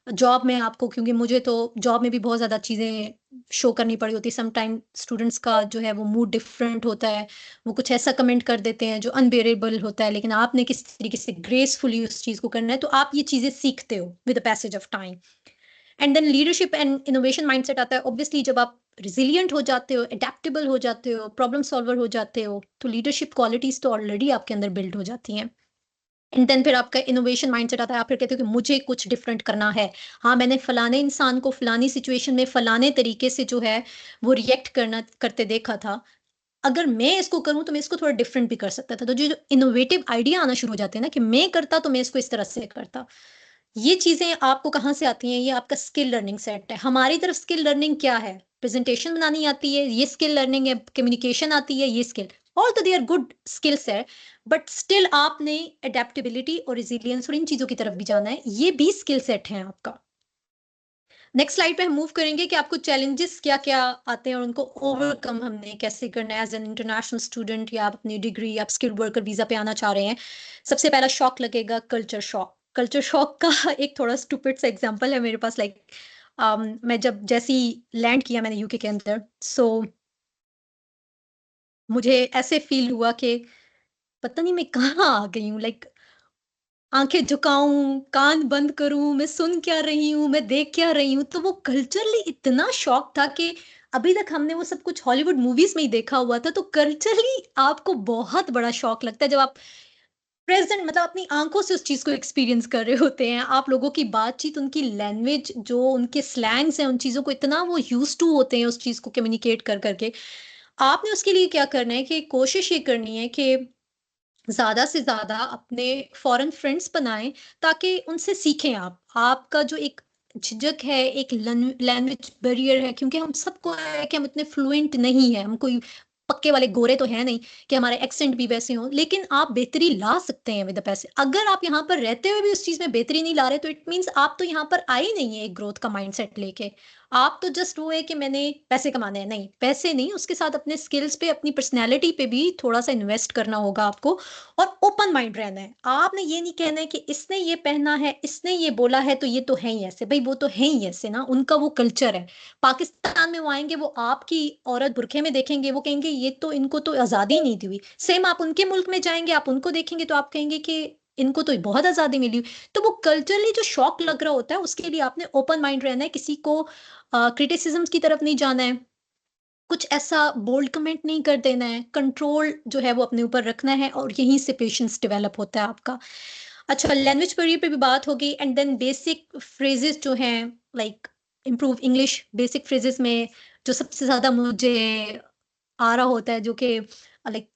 S2: जॉब में आपको, क्योंकि मुझे तो जॉब में भी बहुत ज़्यादा चीज़ें शो करनी पड़ी होती है। सम टाइम स्टूडेंट्स का जो है वो मूड डिफरेंट होता है। वो कुछ ऐसा कमेंट कर देते हैं जो अनबियरेबल होता है, लेकिन आपने किस तरीके से ग्रेसफुली उस चीज़ को करना है, तो आप ये चीज़ें सीखते हो with the passage of time. And then leadership and innovation mindset आता है। ऑब्वियसली जब आप रिजिलिएंट हो जाते हो, एडेप्टेबल हो जाते हो, प्रॉब्लम सॉल्वर हो जाते हो, तो लीडरशिप क्वालिटीज़ तो ऑलरेडी आपके अंदर बिल्ड हो जाती हैं। एंड देन फिर आपका इनोवेशन माइंडसेट आता है। आप फिर कहते हो कि मुझे कुछ डिफरेंट करना है। हाँ, मैंने फलाने इंसान को फलानी सिचुएशन में फलाने तरीके से जो है वो रिएक्ट करना करते देखा था। अगर मैं इसको करूँ तो मैं इसको थोड़ा डिफरेंट भी कर सकता था। तो जो इनोवेटिव आइडिया आना शुरू हो जाते हैं ना कि मैं करता तो मैं इसको इस तरह से करता। ये चीज़ें आपको कहाँ से आती हैं? ये आपका स्किल लर्निंग सेट है। हमारी तरफ स्किल लर्निंग क्या है? प्रेज़ेंटेशन बनानी आती है, ये स्किल लर्निंग है, कम्युनिकेशन आती है, ये skill. All they are good skills है, बट स्टिल आपने एडैप्टेबिलिटी और रेज़िलियंस और इन चीज़ों की तरफ भी जाना है। ये भी स्किल सेट है आपका। नेक्स्ट स्लाइड पे हम मूव करेंगे कि आपको चैलेंजेस क्या क्या आते हैं और उनको ओवरकम हमने कैसे करना है एज एन इंटरनेशनल स्टूडेंट, या आप अपनी डिग्री या आप स्किल्ड वर्कर वीजा पे आना चाह रहे हैं। सबसे पहला शॉक लगेगा कल्चर शॉक। कल्चर शॉक का एक थोड़ा स्टूपिड सा एग्जांपल है मेरे पास। लाइक मैं जब जैसे ही लैंड किया मैंने यूके के अंदर, सो मुझे ऐसे फील हुआ कि पता नहीं मैं कहाँ आ गई हूँ। लाइक आंखें झुकाऊं, कान बंद करूं, मैं सुन क्या रही हूँ, मैं देख क्या रही हूँ। तो वो कल्चरली इतना शॉक था कि अभी तक हमने वो सब कुछ हॉलीवुड मूवीज में ही देखा हुआ था। तो कल्चरली आपको बहुत बड़ा शॉक लगता है जब आप प्रेजेंट, मतलब अपनी आंखों से उस चीज को एक्सपीरियंस कर रहे होते हैं। आप लोगों की बातचीत, उनकी लैंग्वेज, जो उनके स्लैंग्स हैं, उन चीजों को इतना वो यूज टू होते हैं उस चीज को कम्युनिकेट कर करके। आपने उसके लिए क्या करना है कि कोशिश ये करनी है कि ज़्यादा से ज़्यादा अपने फॉरेन फ्रेंड्स बनाएँ, ताकि उनसे सीखें आप। आपका जो एक झिझक है, एक लैंग्वेज बैरियर है, क्योंकि हम सबको है कि हम इतने फ्लुएंट नहीं हैं, हम कोई पक्के वाले गोरे तो हैं नहीं कि हमारे एक्सेंट भी वैसे हों, लेकिन आप बेहतरी ला सकते हैं विद द पैसे। अगर आप यहाँ पर रहते हुए भी उस चीज़ में बेहतरी नहीं ला रहे, तो इट मीन्स आप तो यहाँ पर आए ही नहीं है एक ग्रोथ का माइंडसेट लेके। आप तो जस्ट वो है कि मैंने पैसे कमाने हैं, नहीं, पैसे नहीं, उसके साथ अपने स्किल्स पे, अपनी पर्सनैलिटी पे भी थोड़ा-सा इन्वेस्ट करना होगा आपको। और ओपन माइंड रहना है। आपने ये नहीं कहना है कि इसने ये पहना है, इसने ये बोला है, तो ये तो है ही ऐसे। भई वो तो है ही ऐसे ना, उनका वो कल्चर है। पाकिस्तान में वो आएँगे, वो आपकी औरत बुर्के में देखेंगे, वो कहेंगे ये तो, इनको तो आज़ादी नहीं दी हुई। सेम आप उनके मुल्क में जाएँगे, आप उनको देखेंगे तो आप कहेंगे कि इनको तो बहुत आज़ादी मिली हुई। तो वो कल्चरली जो शॉक लग रहा होता है, उसके लिए आपने ओपन माइंड रहना है, किसी को क्रिटिसिज़्म्स की तरफ नहीं जाना है। कुछ ऐसा बोल्ड कमेंट नहीं कर देना है, कंट्रोल जो है वो अपने ऊपर रखना है, और यहीं से पेशेंस डेवलप होता है आपका। अच्छा, लैंग्वेज बैरियर पे भी बात होगी, एंड देन बेसिक फ्रेजेस जो हैं, like improve English. Basic phrases में जो सबसे ज़्यादा मुझे आ रहा होता है, जो कि लाइक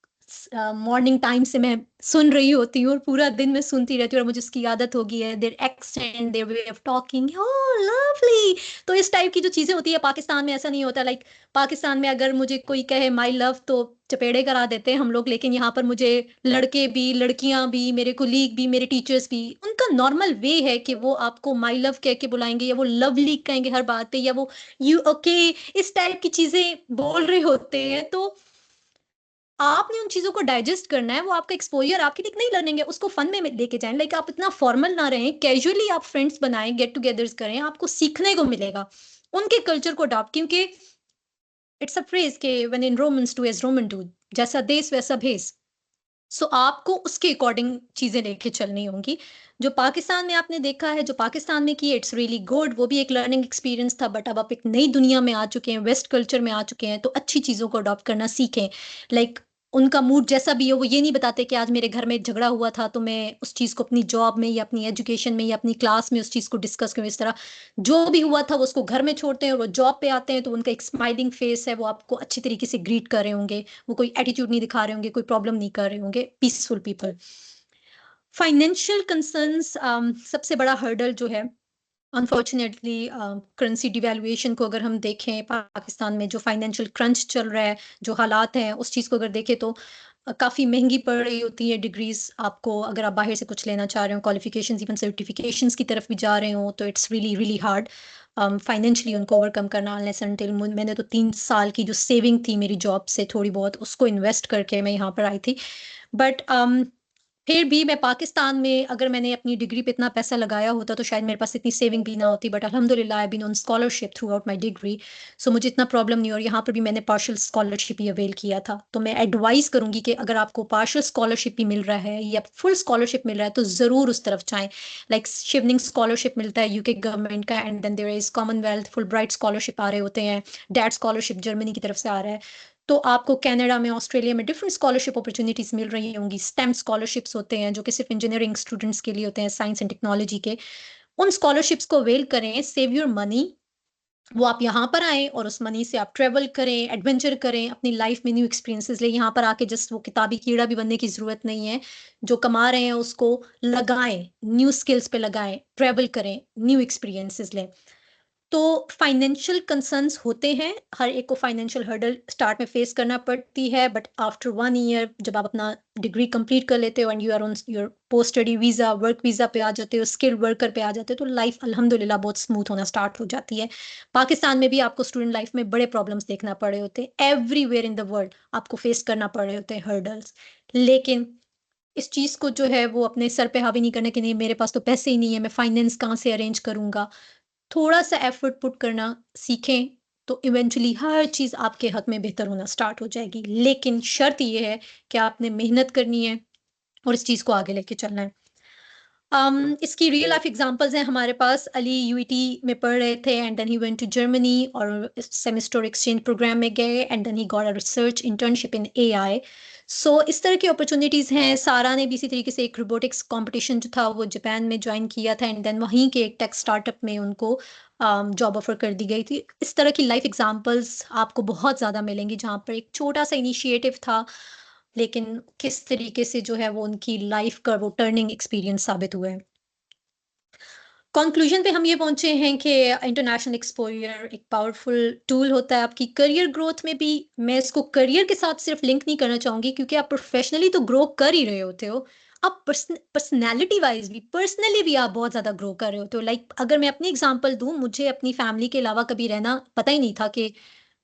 S2: मॉर्निंग टाइम से मैं सुन रही होती हूँ और पूरा दिन मैं सुनती रहती हूँ और मुझे उसकी आदत हो गई है। Their accent, their way of talking, oh lovely. तो इस टाइप की जो चीज़ें होती है, पाकिस्तान में ऐसा नहीं होता। लाइक पाकिस्तान में अगर मुझे कोई कहे माई लव, तो चपेड़े करा देते हैं हम लोग। लेकिन यहाँ पर मुझे लड़के भी, लड़कियां भी, मेरे कोलीग भी, मेरे टीचर्स भी, उनका नॉर्मल वे है कि वो आपको माई लव कह के बुलाएंगे, या वो लवली कहेंगे हर बात पे, या वो यू ओके, इस टाइप की चीजें बोल रहे होते हैं। तो आपने उन चीज़ों को डाइजेस्ट करना है, वो आपका एक्सपोज़र आपके लिए एक नई लर्निंग है, उसको फन में लेके जाएँ। लाइक आप इतना फॉर्मल ना रहें, कैजुअली आप फ्रेंड्स बनाएँ, गेट टुगेदर्स करें, आपको सीखने को मिलेगा। उनके कल्चर को अडॉप्ट, क्योंकि इट्स अ फ्रेज़ कि when in Romans do as Roman do, जैसा देश वैसा भेष। सो आपको उसके अकॉर्डिंग चीज़ें लेके चलनी होंगी। जो पाकिस्तान में आपने देखा है, जो पाकिस्तान में किए, इट्स रियली गुड, वो भी एक लर्निंग एक्सपीरियंस था। बट अब आप एक नई दुनिया में आ चुके हैं, वेस्ट कल्चर में आ चुके हैं, तो अच्छी चीज़ों को अडॉप्ट करना सीखें। लाइक उनका मूड जैसा भी हो, वो ये नहीं बताते कि आज मेरे घर में झगड़ा हुआ था, तो मैं उस चीज़ को अपनी जॉब में या अपनी एजुकेशन में या अपनी क्लास में उस चीज़ को डिस्कस करूँ। इस तरह जो भी हुआ था वो उसको घर में छोड़ते हैं, और वो जॉब पे आते हैं तो उनका एक स्माइलिंग फेस है, वो आपको अच्छी तरीके से ग्रीट कर रहे होंगे। वो कोई एटीट्यूड नहीं दिखा रहे होंगे, कोई प्रॉब्लम नहीं कर रहे होंगे, पीसफुल पीपल। फाइनेंशियल कंसर्न्स, सबसे बड़ा हर्डल जो है, अनफॉर्चुनेटली करेंसी डिवैल्यूएशन को अगर हम देखें, पाकिस्तान में जो फाइनेंशियल क्रंच चल रहा है, जो हालात हैं, उस चीज़ को अगर देखें तो काफ़ी महंगी पड़ रही होती है डिग्रीज आपको। अगर आप बाहर से कुछ लेना चाह रहे हो, क्वालिफिकेशंस, इवन सर्टिफिकेशंस की तरफ भी जा रहे हो, तो it's really really hard financially उनको ओवरकम करना। अनलेस अनटिल मैंने तो 3 साल की जो सेविंग थी मेरी जॉब से थोड़ी बहुत, उसको इन्वेस्ट करके मैं यहाँ पर आई थी। बट फिर भी मैं पाकिस्तान में अगर मैंने अपनी डिग्री पे इतना पैसा लगाया होता, तो शायद मेरे पास इतनी सेविंग भी ना होती। बट अल्हम्दुलिल्लाह I been on scholarship throughout my degree, so मुझे इतना प्रॉब्लम नहीं। और यहाँ पर भी मैंने पार्शियल स्कॉलरशिप ही अवेल किया था। तो मैं एडवाइस करूंगी कि अगर आपको पार्शियल स्कॉलरशिप भी मिल रहा है या फुल स्कॉलरशिप मिल रहा है, तो ज़रूर उस तरफ जाएँ। लाइक शिवनिंग स्कॉलरशिप मिलता है यूके गवर्नमेंट का, and then there is Commonwealth Fulbright scholarship आ रहे होते हैं। डैट स्कॉलरशिप जर्मनी की तरफ से आ रहा है। तो आपको कनाडा में, ऑस्ट्रेलिया में डिफरेंट स्कॉलरशिप अपॉर्चुनिटीज़ मिल रही होंगी। स्टेम स्कॉलरशिप्स होते हैं, जो कि सिर्फ़ इंजीनियरिंग स्टूडेंट्स के लिए होते हैं, साइंस एंड टेक्नोलॉजी के। उन स्कॉलरशिप्स को अवेल करें, सेव योर मनी। वो आप यहाँ पर आएँ और उस मनी से आप ट्रैवल करें, एडवेंचर करें, अपनी लाइफ़ में न्यू एक्सपीरियंसेस लें। यहाँ पर आके जस्ट वो किताबी कीड़ा भी बनने की ज़रूरत नहीं है। जो कमा रहे हैं उसको लगाएँ, न्यू स्किल्स पे लगाएँ, ट्रैवल करें, न्यू एक्सपीरियंसेस लें। तो फाइनेंशियल कंसर्न्स होते हैं, हर एक को फाइनेंशियल हर्डल स्टार्ट में फेस करना पड़ती है, बट आफ्टर 1 ईयर जब आप अपना डिग्री कंप्लीट कर लेते हो and you are on your post study visa, work visa पे आ जाते हो, स्किल्ड वर्कर पे आ जाते हो, तो लाइफ अल्हम्दुलिल्लाह बहुत स्मूथ होना स्टार्ट हो जाती है। पाकिस्तान में भी आपको स्टूडेंट लाइफ में बड़े प्रॉब्लम्स देखना पड़े होते हैं, एवरीवेयर इन द वर्ल्ड आपको फेस करना पड़े होते हैं हर्डल्स, लेकिन इस चीज़ को जो है वो अपने सर पे हावी नहीं करना कि नहीं मेरे पास तो पैसे ही नहीं है, मैं फाइनेंस कहाँ से अरेंज करूँगा। थोड़ा सा एफर्ट पुट करना सीखें तो इवेंचुअली हर चीज़ आपके हक में बेहतर होना स्टार्ट हो जाएगी, लेकिन शर्त ये है कि आपने मेहनत करनी है और इस चीज़ को आगे लेके चलना है। इसकी रियल लाइफ एग्जांपल्स हैं हमारे पास। अली यूईटी में पढ़ रहे थे and then he went to Germany और सेमेस्टर एक्सचेंज प्रोग्राम में गए and then he got a research internship in AI. So इस तरह की अपॉर्चुनिटीज़ हैं। सारा ने भी इसी तरीके से एक रोबोटिक्स कंपटीशन जो था वो जापान में ज्वाइन किया था एंड देन वहीं के एक टेक स्टार्टअप में उनको जॉब ऑफर कर दी गई थी। इस तरह की लाइफ एग्जांपल्स आपको बहुत ज़्यादा मिलेंगी जहाँ पर एक छोटा सा इनिशिएटिव था, लेकिन किस तरीके से जो है वो उनकी लाइफ का वो टर्निंग एक्सपीरियंस साबित हुआ है। कंक्लूजन पे हम ये पहुंचे हैं कि इंटरनेशनल एक्सपोजर एक पावरफुल टूल होता है आपकी करियर ग्रोथ में भी। मैं इसको करियर के साथ सिर्फ लिंक नहीं करना चाहूंगी क्योंकि आप प्रोफेशनली तो ग्रो कर ही रहे होते हो, आप पर्सनैलिटी वाइज भी पर्सनली भी आप बहुत ज़्यादा ग्रो कर रहे होते हो। लाइक अगर मैं अपनी एग्जांपल दूं, मुझे अपनी फैमिली के अलावा कभी रहना पता ही नहीं था कि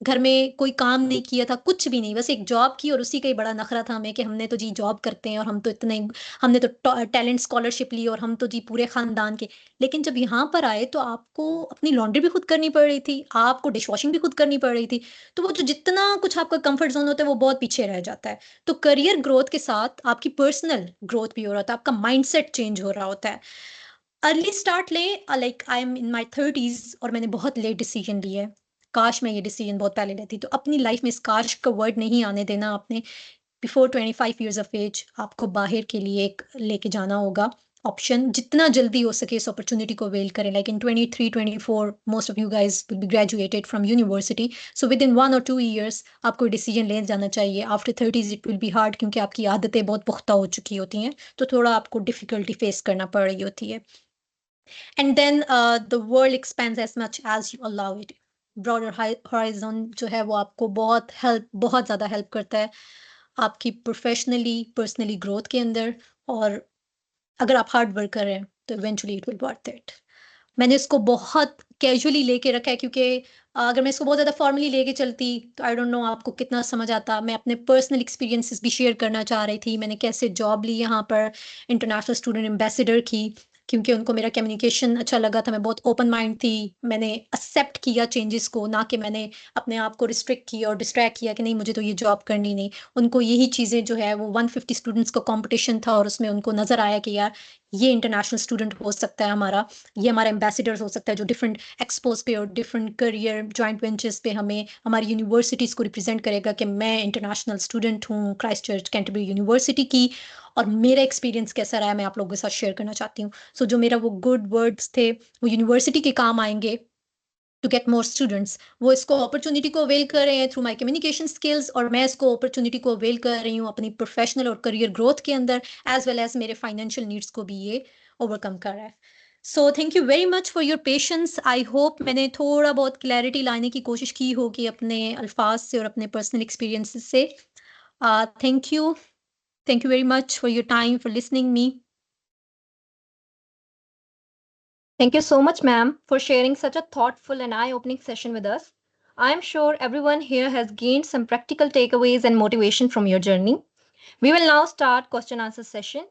S2: घर में कोई काम नहीं किया था, कुछ भी नहीं, बस एक जॉब की और उसी का ही बड़ा नखरा था हमें कि हमने तो जी जॉब करते हैं और हम तो इतने हमने तो टैलेंट स्कॉलरशिप ली और हम तो जी पूरे खानदान के। लेकिन जब यहाँ पर आए तो आपको अपनी लॉन्ड्री भी खुद करनी पड़ रही थी, आपको डिश वॉशिंग भी खुद करनी पड़ रही थी, तो वो जो जितना कुछ आपका कंफर्ट जोन होता है वो बहुत पीछे रह जाता है। तो करियर ग्रोथ के साथ आपकी पर्सनल ग्रोथ भी हो रहा था, आपका माइंडसेट चेंज हो रहा होता है। अर्ली स्टार्ट लें, like I am in my 30s और मैंने बहुत लेट डिसीजन लिया है। काश मैं ये डिसीजन बहुत पहले लेती, तो अपनी लाइफ में इस काश का वर्ड नहीं आने देना आपने। बिफोर 25 ईयर्स ऑफ एज आपको बाहर के लिए एक लेके जाना होगा ऑप्शन, जितना जल्दी हो सके इस अपॉर्चुनिटी को अवेल करें। Like in 23 24 most of you guys will be graduated from university, so with in 1 or 2 years आपको डिसीजन ले जाना चाहिए। After 30s it will be hard क्योंकि आपकी आदतें बहुत पुख्ता हो चुकी होती हैं, तो थोड़ा आपको डिफिकल्टी फेस करना पड़ रही होती है। And then the world expands as much as you allow it. Broader horizon जो है वो आपको बहुत ज़्यादा हेल्प करता है आपकी प्रोफेशनली पर्सनली ग्रोथ के अंदर। और अगर आप हार्ड वर्क कर रहे हैं तो eventually it will worth it. मैंने इसको बहुत कैजुअली लेके रखा है क्योंकि अगर मैं इसको बहुत ज़्यादा फॉर्मली लेके चलती तो आई डोंट नो आपको कितना समझ आता। मैं अपने पर्सनल एक्सपीरियंसेस भी शेयर करना चाह रही थी, मैंने कैसे जॉब ली यहाँ पर इंटरनेशनल स्टूडेंट एम्बेसडर की, क्योंकि उनको मेरा कम्युनिकेशन अच्छा लगा था, मैं बहुत ओपन माइंड थी, मैंने एक्सेप्ट किया चेंजेस को, ना कि मैंने अपने आप को रिस्ट्रिक्ट किया और डिस्ट्रैक्ट किया कि नहीं मुझे तो ये जॉब करनी नहीं। उनको यही चीज़ें जो है वो 150 स्टूडेंट्स का कंपटीशन था और उसमें उनको नज़र आया कि यार ये इंटरनेशनल स्टूडेंट हो सकता है हमारा, ये हमारा एम्बेसडर्स हो सकता है जो डिफरेंट एक्सपोज पे और डिफरेंट करियर जॉइंट वेंचर्स पे हमें हमारी यूनिवर्सिटीज़ को रिप्रेजेंट करेगा कि मैं इंटरनेशनल स्टूडेंट हूँ क्राइस्ट चर्च कैंटरबरी यूनिवर्सिटी की और मेरा एक्सपीरियंस कैसा रहा है मैं आप लोगों के साथ शेयर करना चाहती हूँ। सो जो मेरा वो गुड वर्ड्स थे वो यूनिवर्सिटी के काम आएंगे टू गेट मोर स्टूडेंट्स। वो इसको अपॉर्चुनिटी को अवेल कर रहे हैं थ्रू माय कम्युनिकेशन स्किल्स और मैं इसको अपॉर्चुनिटी को अवेल कर रही हूँ अपनी प्रोफेशनल और करियर ग्रोथ के अंदर, एज वेल एज मेरे फाइनेंशियल नीड्स को भी ये ओवरकम कर रहा है। So thank you very much for your patience. I hope मैंने थोड़ा बहुत क्लैरिटी लाने की कोशिश की होगी अपने अल्फाज से और अपने पर्सनल एक्सपीरियंसेस से। Thank you very much for your time for listening me.
S1: Thank you so much, ma'am, for sharing such a thoughtful and eye opening session with us. I'm sure everyone here has gained some practical takeaways and motivation from your journey. We will now start question answer session.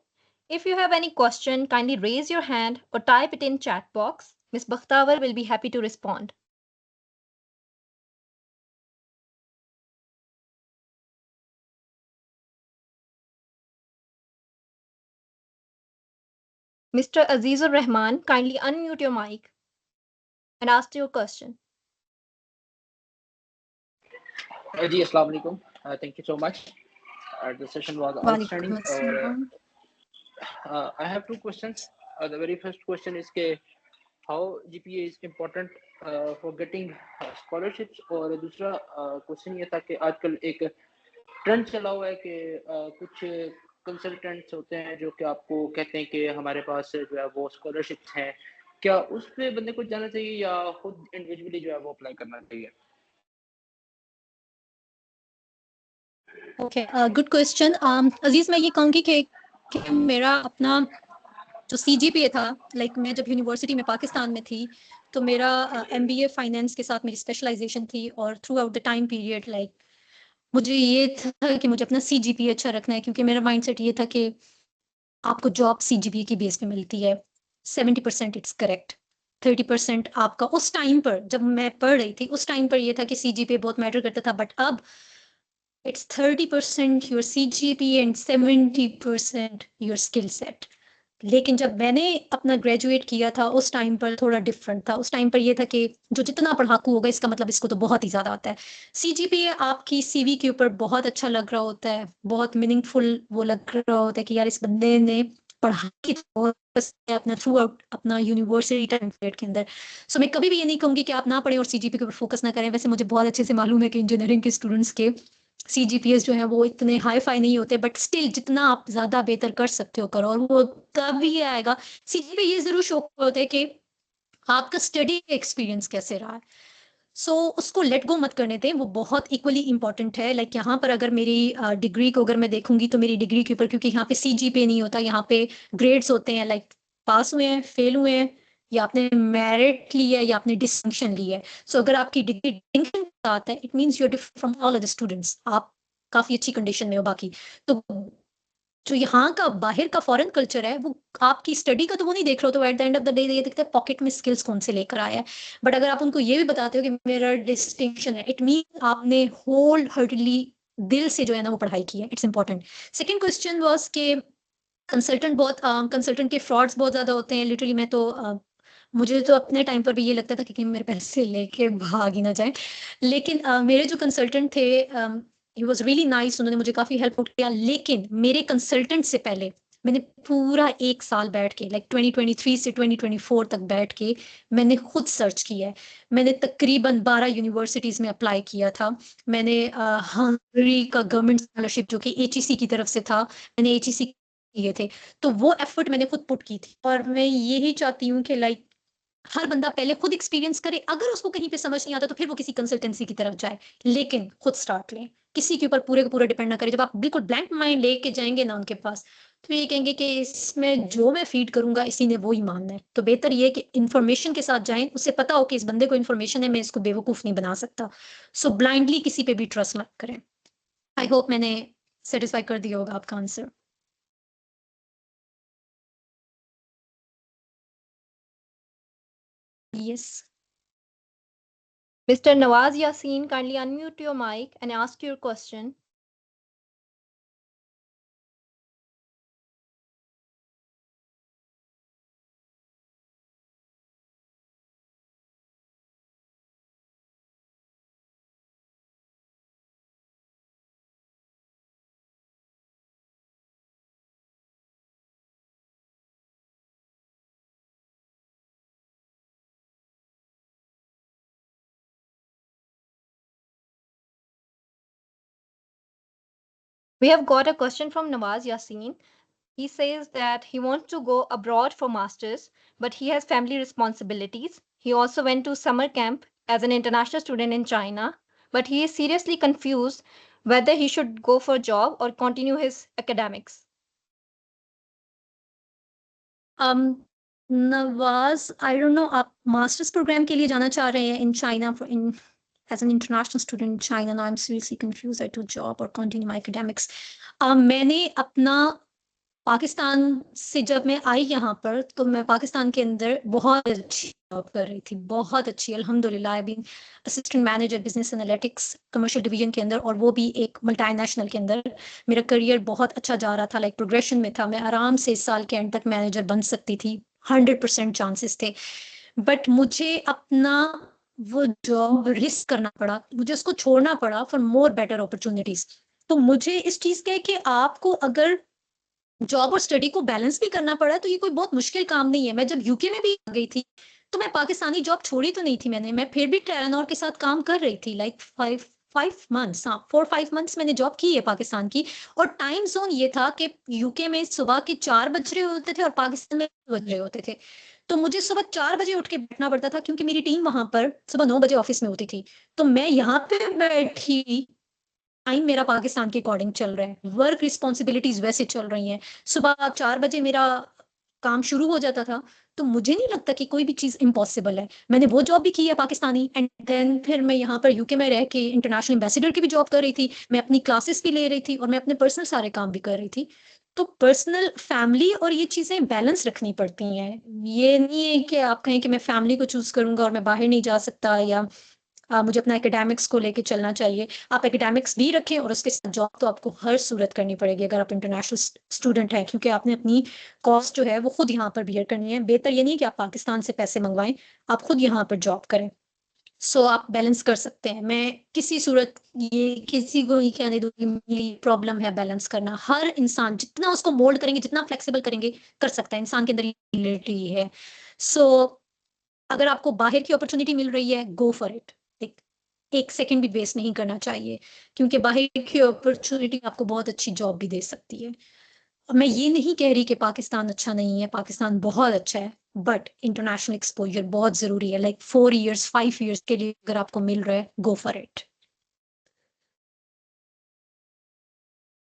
S1: If you have any question, kindly raise your hand or type it in chat box. Ms. Bakhtawar will be happy to respond. Mr. Azizur Rahman, kindly unmute your mic and ask your question.
S3: जी अस्सलाम वालेकुम, thank you so much. The session was outstanding.
S2: वालेकुम अस्सलाम।
S3: I have two questions. The very first question is के how GPA is important for getting scholarships, और दूसरा question ये था कि आजकल एक ट्रेंड चला हुआ है कि कुछ कंसल्टेंट्स होते हैं जो कि आपको कहते हैं कि हमारे पास जो है वो स्कॉलरशिप्स हैं, क्या उस पे बंदे को जाना चाहिए या खुद इंडिविजुअली जो है वो अप्लाई करना चाहिए?
S2: Okay, good question. अजीज, मैं ये कहूँगी कि मेरा अपना जो CGPA था, लाइक मैं जब यूनिवर्सिटी में पाकिस्तान में थी तो मेरा MBA फाइनेंस के साथ मेरी स्पेशलाइजेशन थी, और through out the time period like मुझे ये था कि मुझे अपना CGPA अच्छा रखना है, क्योंकि मेरा माइंडसेट ये था कि आपको जॉब CGPA की बेस पे मिलती है। 70% इट्स करेक्ट, 30% आपका उस टाइम पर, जब मैं पढ़ रही थी उस टाइम पर ये था कि CGPA बहुत मैटर करता था, बट अब it's 30% your CGPA and 70% your skill set। लेकिन जब मैंने अपना ग्रेजुएट किया था उस टाइम पर थोड़ा डिफरेंट था। उस टाइम पर ये था कि जो जितना पढ़ाकू होगा इसका मतलब इसको तो बहुत ही ज्यादा आता है। CGPA आपकी CV के ऊपर बहुत अच्छा लग रहा होता है, बहुत मीनिंगफुल वो लग रहा होता है कि यार इस बंदे ने पढ़ाई की अपना थ्रू आउट अपना यूनिवर्सिटी टाइम पीरियड के अंदर। सो मैं कभी भी ये नहीं कहूंगी कि आप ना पढ़ें और CGPA के ऊपर फोकस ना करें। वैसे मुझे बहुत अच्छे से मालूम है कि इंजीनियरिंग के स्टूडेंट्स के CGPAs जो है वो इतने हाई फाई नहीं होते, बट स्टिल जितना आप ज्यादा बेहतर कर सकते हो करो, और वो तभी आएगा। CGPA ये जरूर शो होता है कि आपका स्टडी एक्सपीरियंस कैसे रहा है। सो उसको लेट गो मत करने दें, वो बहुत इक्वली इंपॉर्टेंट है। लाइक यहाँ पर अगर मेरी डिग्री को अगर मैं देखूंगी तो मेरी डिग्री के ऊपर, क्योंकि यहाँ पे CGPA नहीं होता, यहाँ पे ग्रेड्स होते हैं, लाइक पास हुए हैं, फेल हुए हैं, या आपने मेरिट ली है या आपने डिस्टिंक्शन ली है। सो अगर आपकी डिग्री डिस्टिंक्शन के साथ है, it means you are different from all other students, आप काफी अच्छी कंडीशन में हो। बाकी तो जो यहाँ का बाहर का फॉरेन कल्चर है वो आपकी स्टडी का तो वो नहीं देख रहे हो, तो eight the end of the day ये देखते हैं पॉकेट में स्किल्स कौन से लेकर आया है। बट अगर आप उनको ये भी बताते हो कि मेरा डिस्टिंक्शन है, इट मीन आपने होल हार्टेडली दिल से जो है ना वो पढ़ाई की है। It's important. Second question was के कंसल्टेंट के फ्रॉड्स बहुत ज्यादा होते हैं। लिटरली मैं तो मुझे तो अपने टाइम पर भी ये लगता था कि मेरे पैसे लेके भाग ही ना जाए। लेकिन मेरे जो कंसल्टेंट थे, ही वॉज रियली नाइस, उन्होंने मुझे काफी हेल्प किया। लेकिन मेरे कंसल्टेंट से पहले मैंने पूरा 1 साल बैठ के, लाइक 2023 से 2024 तक बैठ के मैंने खुद सर्च किया है। मैंने तकरीबन 12 यूनिवर्सिटीज में अप्लाई किया था। मैंने हंगरी का गवर्नमेंट स्कॉलरशिप जो कि HEC की तरफ से था, मैंने HEC किए थे। तो वो एफर्ट मैंने खुद पुट की थी, और मैं यही चाहती हूँ कि लाइक हर बंदा पहले खुद एक्सपीरियंस करे। अगर उसको कहीं पे समझ नहीं आता तो फिर वो किसी कंसल्टेंसी की तरफ जाए, लेकिन खुद स्टार्ट लें। किसी के ऊपर पूरे का पूरा डिपेंड ना करें। जब आप बिल्कुल ब्लैंक माइंड लेके जाएंगे ना उनके पास, तो ये कहेंगे कि इसमें जो मैं फीड करूंगा इसी ने वो ही मानना है। तो बेहतर ये कि इन्फॉर्मेशन के साथ जाएं, उससे पता हो कि इस बंदे को इन्फॉर्मेशन है, मैं इसको बेवकूफ नहीं बना सकता। सो ब्लाइंडली किसी पे भी ट्रस्ट मत करें। आई होप मैंने सेटिस्फाई कर दिया होगा आपका answer. Yes.
S1: Mr. Nawaz Yassin, kindly unmute your mic and ask your question. We have got a question from Nawaz Yassin. He says that he wants to go abroad for masters, but he has family responsibilities. He also went to summer camp as an international student in China, but he is seriously confused whether he should go for a job or continue his academics.
S2: Nawaz, I don't know आप masters programme के लिए जाना चाह रहे हैं in China in as an international student in China. Now I'm seriously confused I do job or continue my academics. मैंने अपना पाकिस्तान से जब मैं आई यहाँ पर, तो मैं पाकिस्तान के अंदर बहुत अच्छी जॉब कर रही थी, बहुत अच्छी अल्हम्दुलिल्लाह। I been assistant manager business analytics commercial division के अंदर, और वो भी एक मल्टीनेशनल के अंदर। मेरा करियर बहुत अच्छा जा रहा था, लाइक प्रोग्रेशन में था। मैं आराम से इस साल के एंड तक मैनेजर बन सकती थी, 100% चांसेस थे। बट मुझे अपना वो जॉब रिस्क करना पड़ा, मुझे उसको छोड़ना पड़ा फॉर मोर बेटर अपॉर्चुनिटीज। तो मुझे इस चीज का है कि आपको अगर जॉब और स्टडी को बैलेंस भी करना पड़ा तो ये कोई बहुत मुश्किल काम नहीं है। मैं जब यूके में भी आ गई थी तो मैं पाकिस्तानी जॉब छोड़ी तो नहीं थी मैंने, मैं फिर भी टेलेनॉर के साथ काम कर रही थी, लाइक 5 मंथ्स, हाँ 4-5 मंथ्स मैंने जॉब की है पाकिस्तान की। और टाइम जोन ये था कि यूके में सुबह के 4 बज रहे होते थे और पाकिस्तान में बज रहे होते थे। तो मुझे सुबह 4 बजे उठ के बैठना पड़ता था क्योंकि मेरी टीम वहां पर सुबह 9 बजे ऑफिस में होती थी। तो मैं यहाँ पे बैठी, टाइम मेरा पाकिस्तान के अकॉर्डिंग चल रहा है, वर्क रिस्पॉन्सिबिलिटीज वैसे चल रही हैं। सुबह 4 बजे मेरा काम शुरू हो जाता था। तो मुझे नहीं लगता कि कोई भी चीज इम्पॉसिबल है। मैंने वो जॉब भी की है पाकिस्तानी, एंड देन फिर मैं यहाँ पर यूके में रह के इंटरनेशनल एम्बेसडर की भी जॉब कर रही थी, मैं अपनी क्लासेस भी ले रही थी और मैं अपने पर्सनल सारे काम भी कर रही थी। तो पर्सनल फैमिली और ये चीजें बैलेंस रखनी पड़ती हैं। ये नहीं है कि आप कहें कि मैं फैमिली को चूज करूंगा और मैं बाहर नहीं जा सकता, या मुझे अपना एकेडमिक्स को लेके चलना चाहिए। आप एकेडमिक्स भी रखें और उसके साथ जॉब तो आपको हर सूरत करनी पड़ेगी अगर आप इंटरनेशनल स्टूडेंट हैं, क्योंकि आपने अपनी कॉस्ट जो है वो खुद यहाँ पर बियर करनी है। बेहतर ये नहीं कि आप पाकिस्तान से पैसे मंगवाएं, आप खुद यहाँ पर जॉब करें। सो आप बैलेंस कर सकते हैं। मैं किसी सूरत ये किसी को ही कहने दूंगी मेरी प्रॉब्लम है बैलेंस करना। हर इंसान जितना उसको मोल्ड करेंगे, जितना फ्लेक्सिबल करेंगे, कर सकता है। इंसान के अंदर ये है। सो अगर आपको बाहर की अपॉर्चुनिटी मिल रही है, गो फॉर इट। एक सेकंड भी वेस्ट नहीं करना चाहिए, क्योंकि बाहर की अपॉर्चुनिटी आपको बहुत अच्छी जॉब भी दे सकती है। और मैं ये नहीं कह रही कि पाकिस्तान अच्छा नहीं है, पाकिस्तान बहुत अच्छा है। बट इंटरनेशनल एक्सपोजर बहुत जरूरी है। लाइक 4 इयर्स 5 इयर्स के लिए अगर आपको मिल रहा है, गो फॉर इट।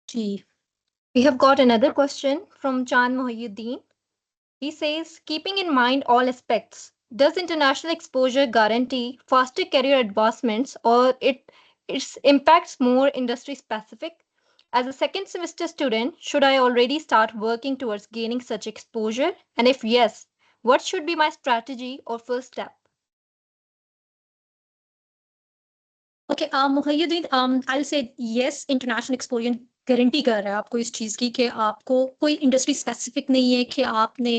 S2: जी।
S1: We have got another question from Chan Mohyuddin. He says, keeping in mind all aspects, does international exposure guarantee faster career advancements or its impacts more industry specific? As a second semester student, should I already start working towards gaining such exposure? And if yes, what should be my strategy or first step?
S2: Okay, Muhaiyuddin, I say yes, international exposure guarantee कर रहा है आपको इस चीज की कि आपको कोई इंडस्ट्री स्पेसिफिक नहीं है कि आपने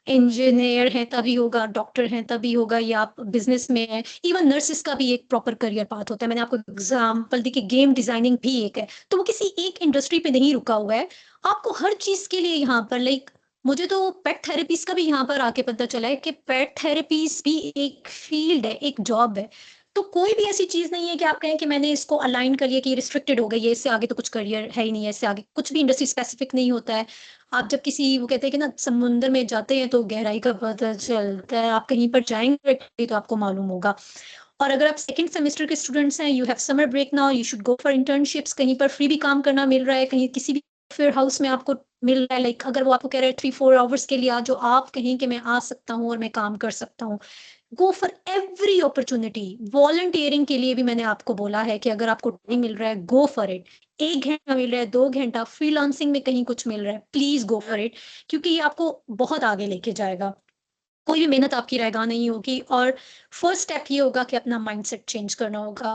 S2: इंजीनियर है तभी होगा, डॉक्टर है तभी होगा, या आप बिजनेस में है। इवन नर्सिस का भी एक प्रॉपर करियर पाथ होता है। मैंने आपको एग्जांपल दी कि गेम डिजाइनिंग भी एक है। तो वो किसी एक इंडस्ट्री पे नहीं रुका हुआ है। आपको हर चीज के लिए यहाँ पर लाइक, मुझे तो पेट थेरेपीज का भी यहाँ पर आके पता चला है कि पेट थेरेपीज भी एक फील्ड है, एक जॉब है। तो कोई भी ऐसी चीज नहीं है कि आप कहें कि मैंने इसको अलाइन कर लिया कि ये रिस्ट्रिक्टेड हो गई है, इससे आगे तो कुछ करियर है ही नहीं है, इससे आगे कुछ भी इंडस्ट्री स्पेसिफिक नहीं होता है। आप जब किसी, वो कहते हैं कि ना, समुद्र में जाते हैं तो गहराई का पता चलता है। आप कहीं पर जाएंगे तो आपको मालूम होगा। और अगर आप सेकंड सेमेस्टर के स्टूडेंट्स हैं, you have summer break now, you should go for internships. कहीं पर फ्री भी काम करना मिल रहा है, कहीं किसी भी फेयर हाउस में आपको मिल रहा है। लाइक अगर वो आपको कह रहे हैं 3-4 आवर्स के लिए आ, जो आप कहें कि मैं आ सकता हूँ और मैं काम कर सकता हूँ, go for every opportunity. Volunteering के लिए भी मैंने आपको बोला है कि अगर आपको टाइम मिल रहा है, गो फॉर इट। 1 घंटा मिल रहा है, 2 घंटा फ्रीलांसिंग में कहीं कुछ मिल रहा है, प्लीज गो फॉर इट। क्योंकि ये आपको बहुत आगे लेके जाएगा। कोई भी मेहनत आपकी रायगा नहीं होगी। और फर्स्ट स्टेप ये होगा कि अपना माइंडसेट चेंज करना होगा।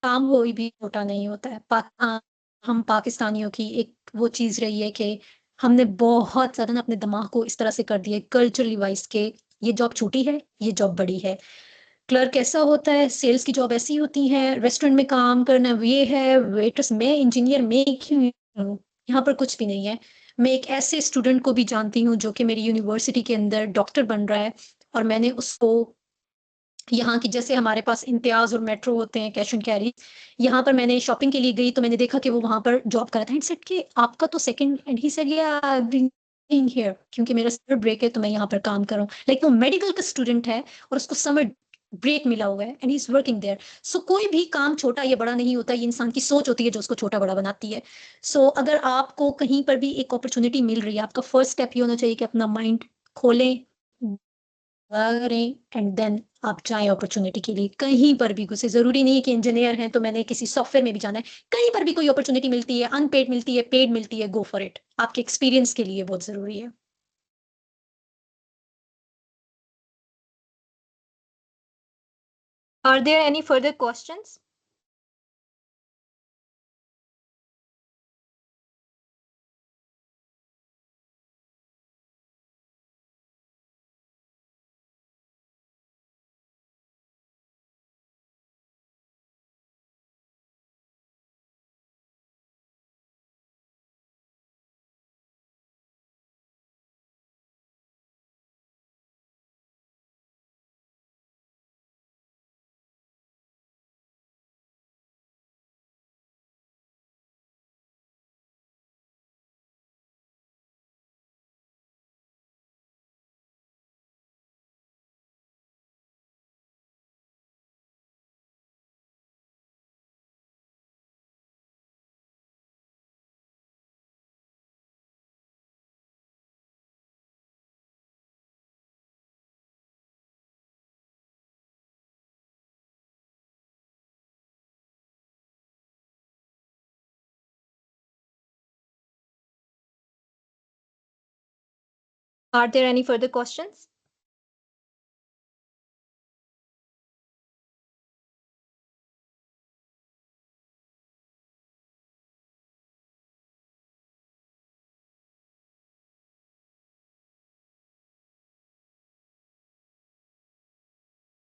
S2: काम कोई भी छोटा नहीं होता है। हम पाकिस्तानियों की एक वो चीज रही है कि हमने बहुत ज्यादा ना अपने दिमाग को इस तरह से कर दिया कल्चरली वाइज के ये जॉब छोटी है, ये जॉब बड़ी है। क्लर्क ऐसा होता है, सेल्स की जॉब ऐसी होती है, रेस्टोरेंट में काम करना ये है, वेटर्स में, इंजीनियर में क्यों हूँ। यहाँ पर कुछ भी नहीं है। मैं एक ऐसे स्टूडेंट को भी जानती हूँ जो कि मेरी यूनिवर्सिटी के अंदर डॉक्टर बन रहा है, और मैंने उसको यहाँ की, जैसे हमारे पास इम्तियाज और मेट्रो होते हैं, कैश एंड कैरी, यहाँ पर मैंने शॉपिंग के लिए गई तो मैंने देखा कि वो वहां पर जॉब कर रहा था। एंड सेड कि आपका तो second, and he said here, क्योंकि मेरा समर ब्रेक है तो मैं यहाँ पर काम कर रहा हूँ। लाइक वो मेडिकल का स्टूडेंट है और उसको समर ब्रेक मिला हुआ है and he is working there. So कोई भी काम छोटा या बड़ा नहीं होता, ये इंसान की सोच होती है जो उसको छोटा बड़ा बनाती है। सो अगर आपको कहीं पर भी एक अपॉर्चुनिटी मिल रही है, आपका फर्स्ट स्टेप ये होना चाहिए कि अपना माइंड खोलें, करें, एंड देन आप जाएं अपॉर्चुनिटी के लिए। कहीं पर भी घुसे, जरूरी नहीं है कि इंजीनियर हैं तो मैंने किसी सॉफ्टवेयर में भी जाना है। कहीं पर भी कोई अपॉर्चुनिटी मिलती है, अनपेड मिलती है, पेड मिलती है, गो फॉर इट। आपके एक्सपीरियंस के लिए बहुत जरूरी है।
S1: Are there any further questions? Are there any further questions?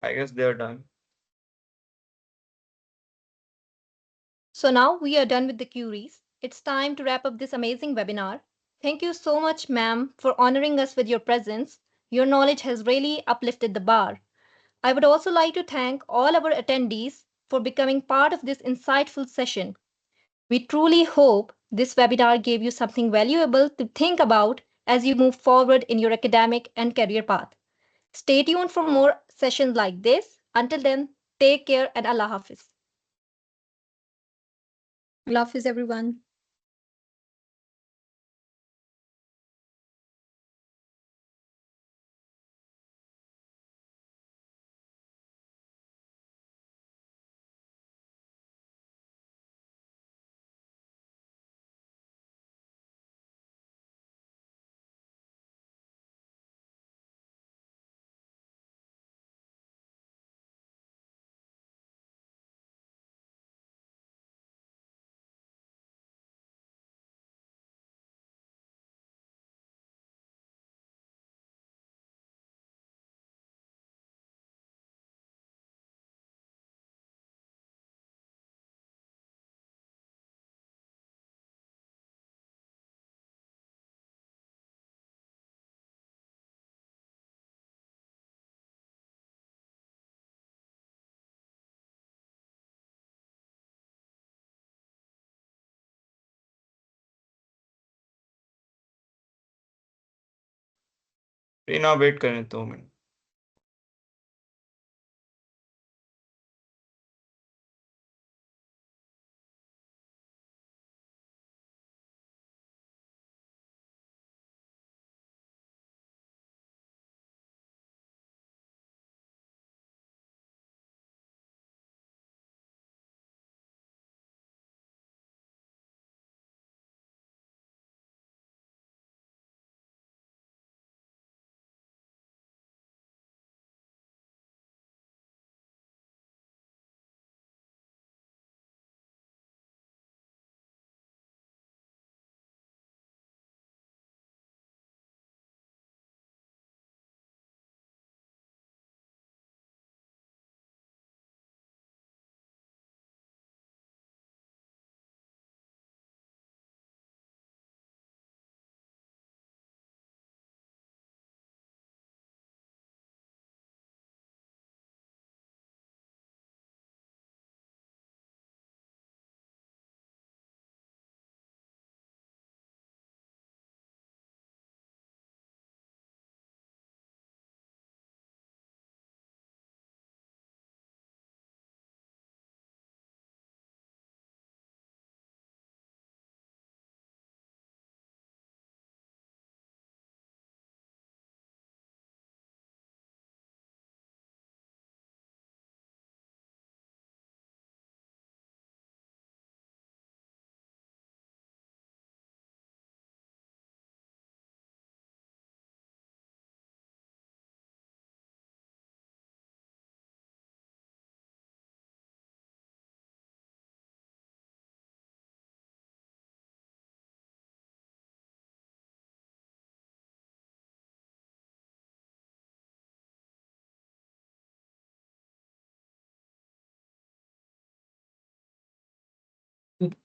S4: I guess they're done.
S1: So now we are done with the queries. It's time to wrap up this amazing webinar. Thank you so much, ma'am, for honoring us with your presence. Your knowledge has really uplifted the bar. I would also like to thank all our attendees for becoming part of this insightful session. We truly hope this webinar gave you something valuable to think about as you move forward in your academic and career path. Stay tuned for more sessions like this. Until then, take care and Allah Hafiz.
S2: Allah Hafiz, everyone.
S4: Reena wait करें 2 minute.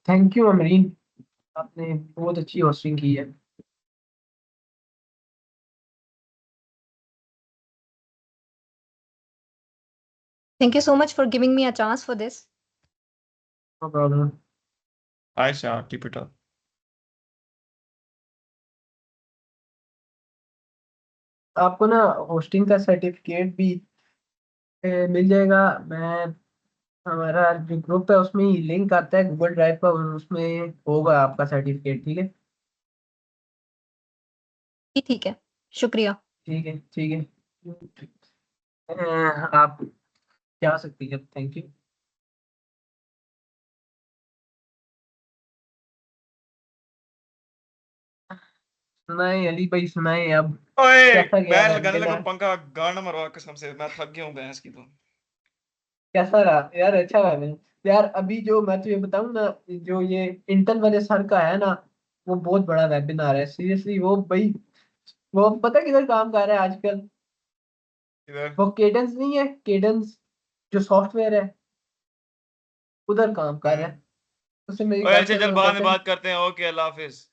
S3: Thank you Amreen, आपने बहुत अच्छी hosting की है.
S1: Thank you so much for giving me a chance for this.
S3: No problem.
S4: Aisha, keep it up.
S3: आपको ना hosting का certificate भी मिल जाएगा. मैं हमारा जो ग्रुप है उसमें ही लिंक आता है गूगल ड्राइव का, उसमें होगा आपका सर्टिफिकेट. ठीक है.
S1: ठीक है, शुक्रिया.
S3: ठीक है. ठीक है. आप जा सकती हैं. Thank you.
S5: सुनाए अली भाई, सुनाए अब।
S4: ओए
S5: कैसा गया
S4: मैं लगाने लगा
S5: वेबिनार?
S4: पंखा, गाना मरवा कसम से मैं थक गया हूँ भैंस की तो।
S5: कैसा रहा यार? अच्छा वेबिनार यार। अभी जो मैं तुझे बताऊं ना, जो ये इंटेल वाले सर का है ना, वो बहुत बड़ा वेबिनार है सीरियसली। वो भाई, वो पता है किधर काम कर रहा है आजकल?
S4: इधर
S5: वो केडेंस नहीं है, केडेंस जो सॉफ्टवेयर है, उधर काम कर रहा है। उससे मेरी
S4: ओए
S5: बात
S4: अच्छा
S5: कर
S4: चल
S5: रहा हूँ,
S4: बाद में
S5: कहते हैं
S4: बात करते हैं, ओके अल्लाह हाफिज।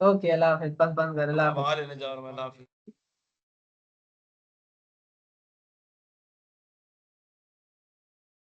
S5: ओके अल्लाह हाफिज, बस बंद कर, अल्लाह
S4: मैं
S5: हाफिज।
S4: हवा लेने जा रहा हूँ, अल्लाह हाफिज।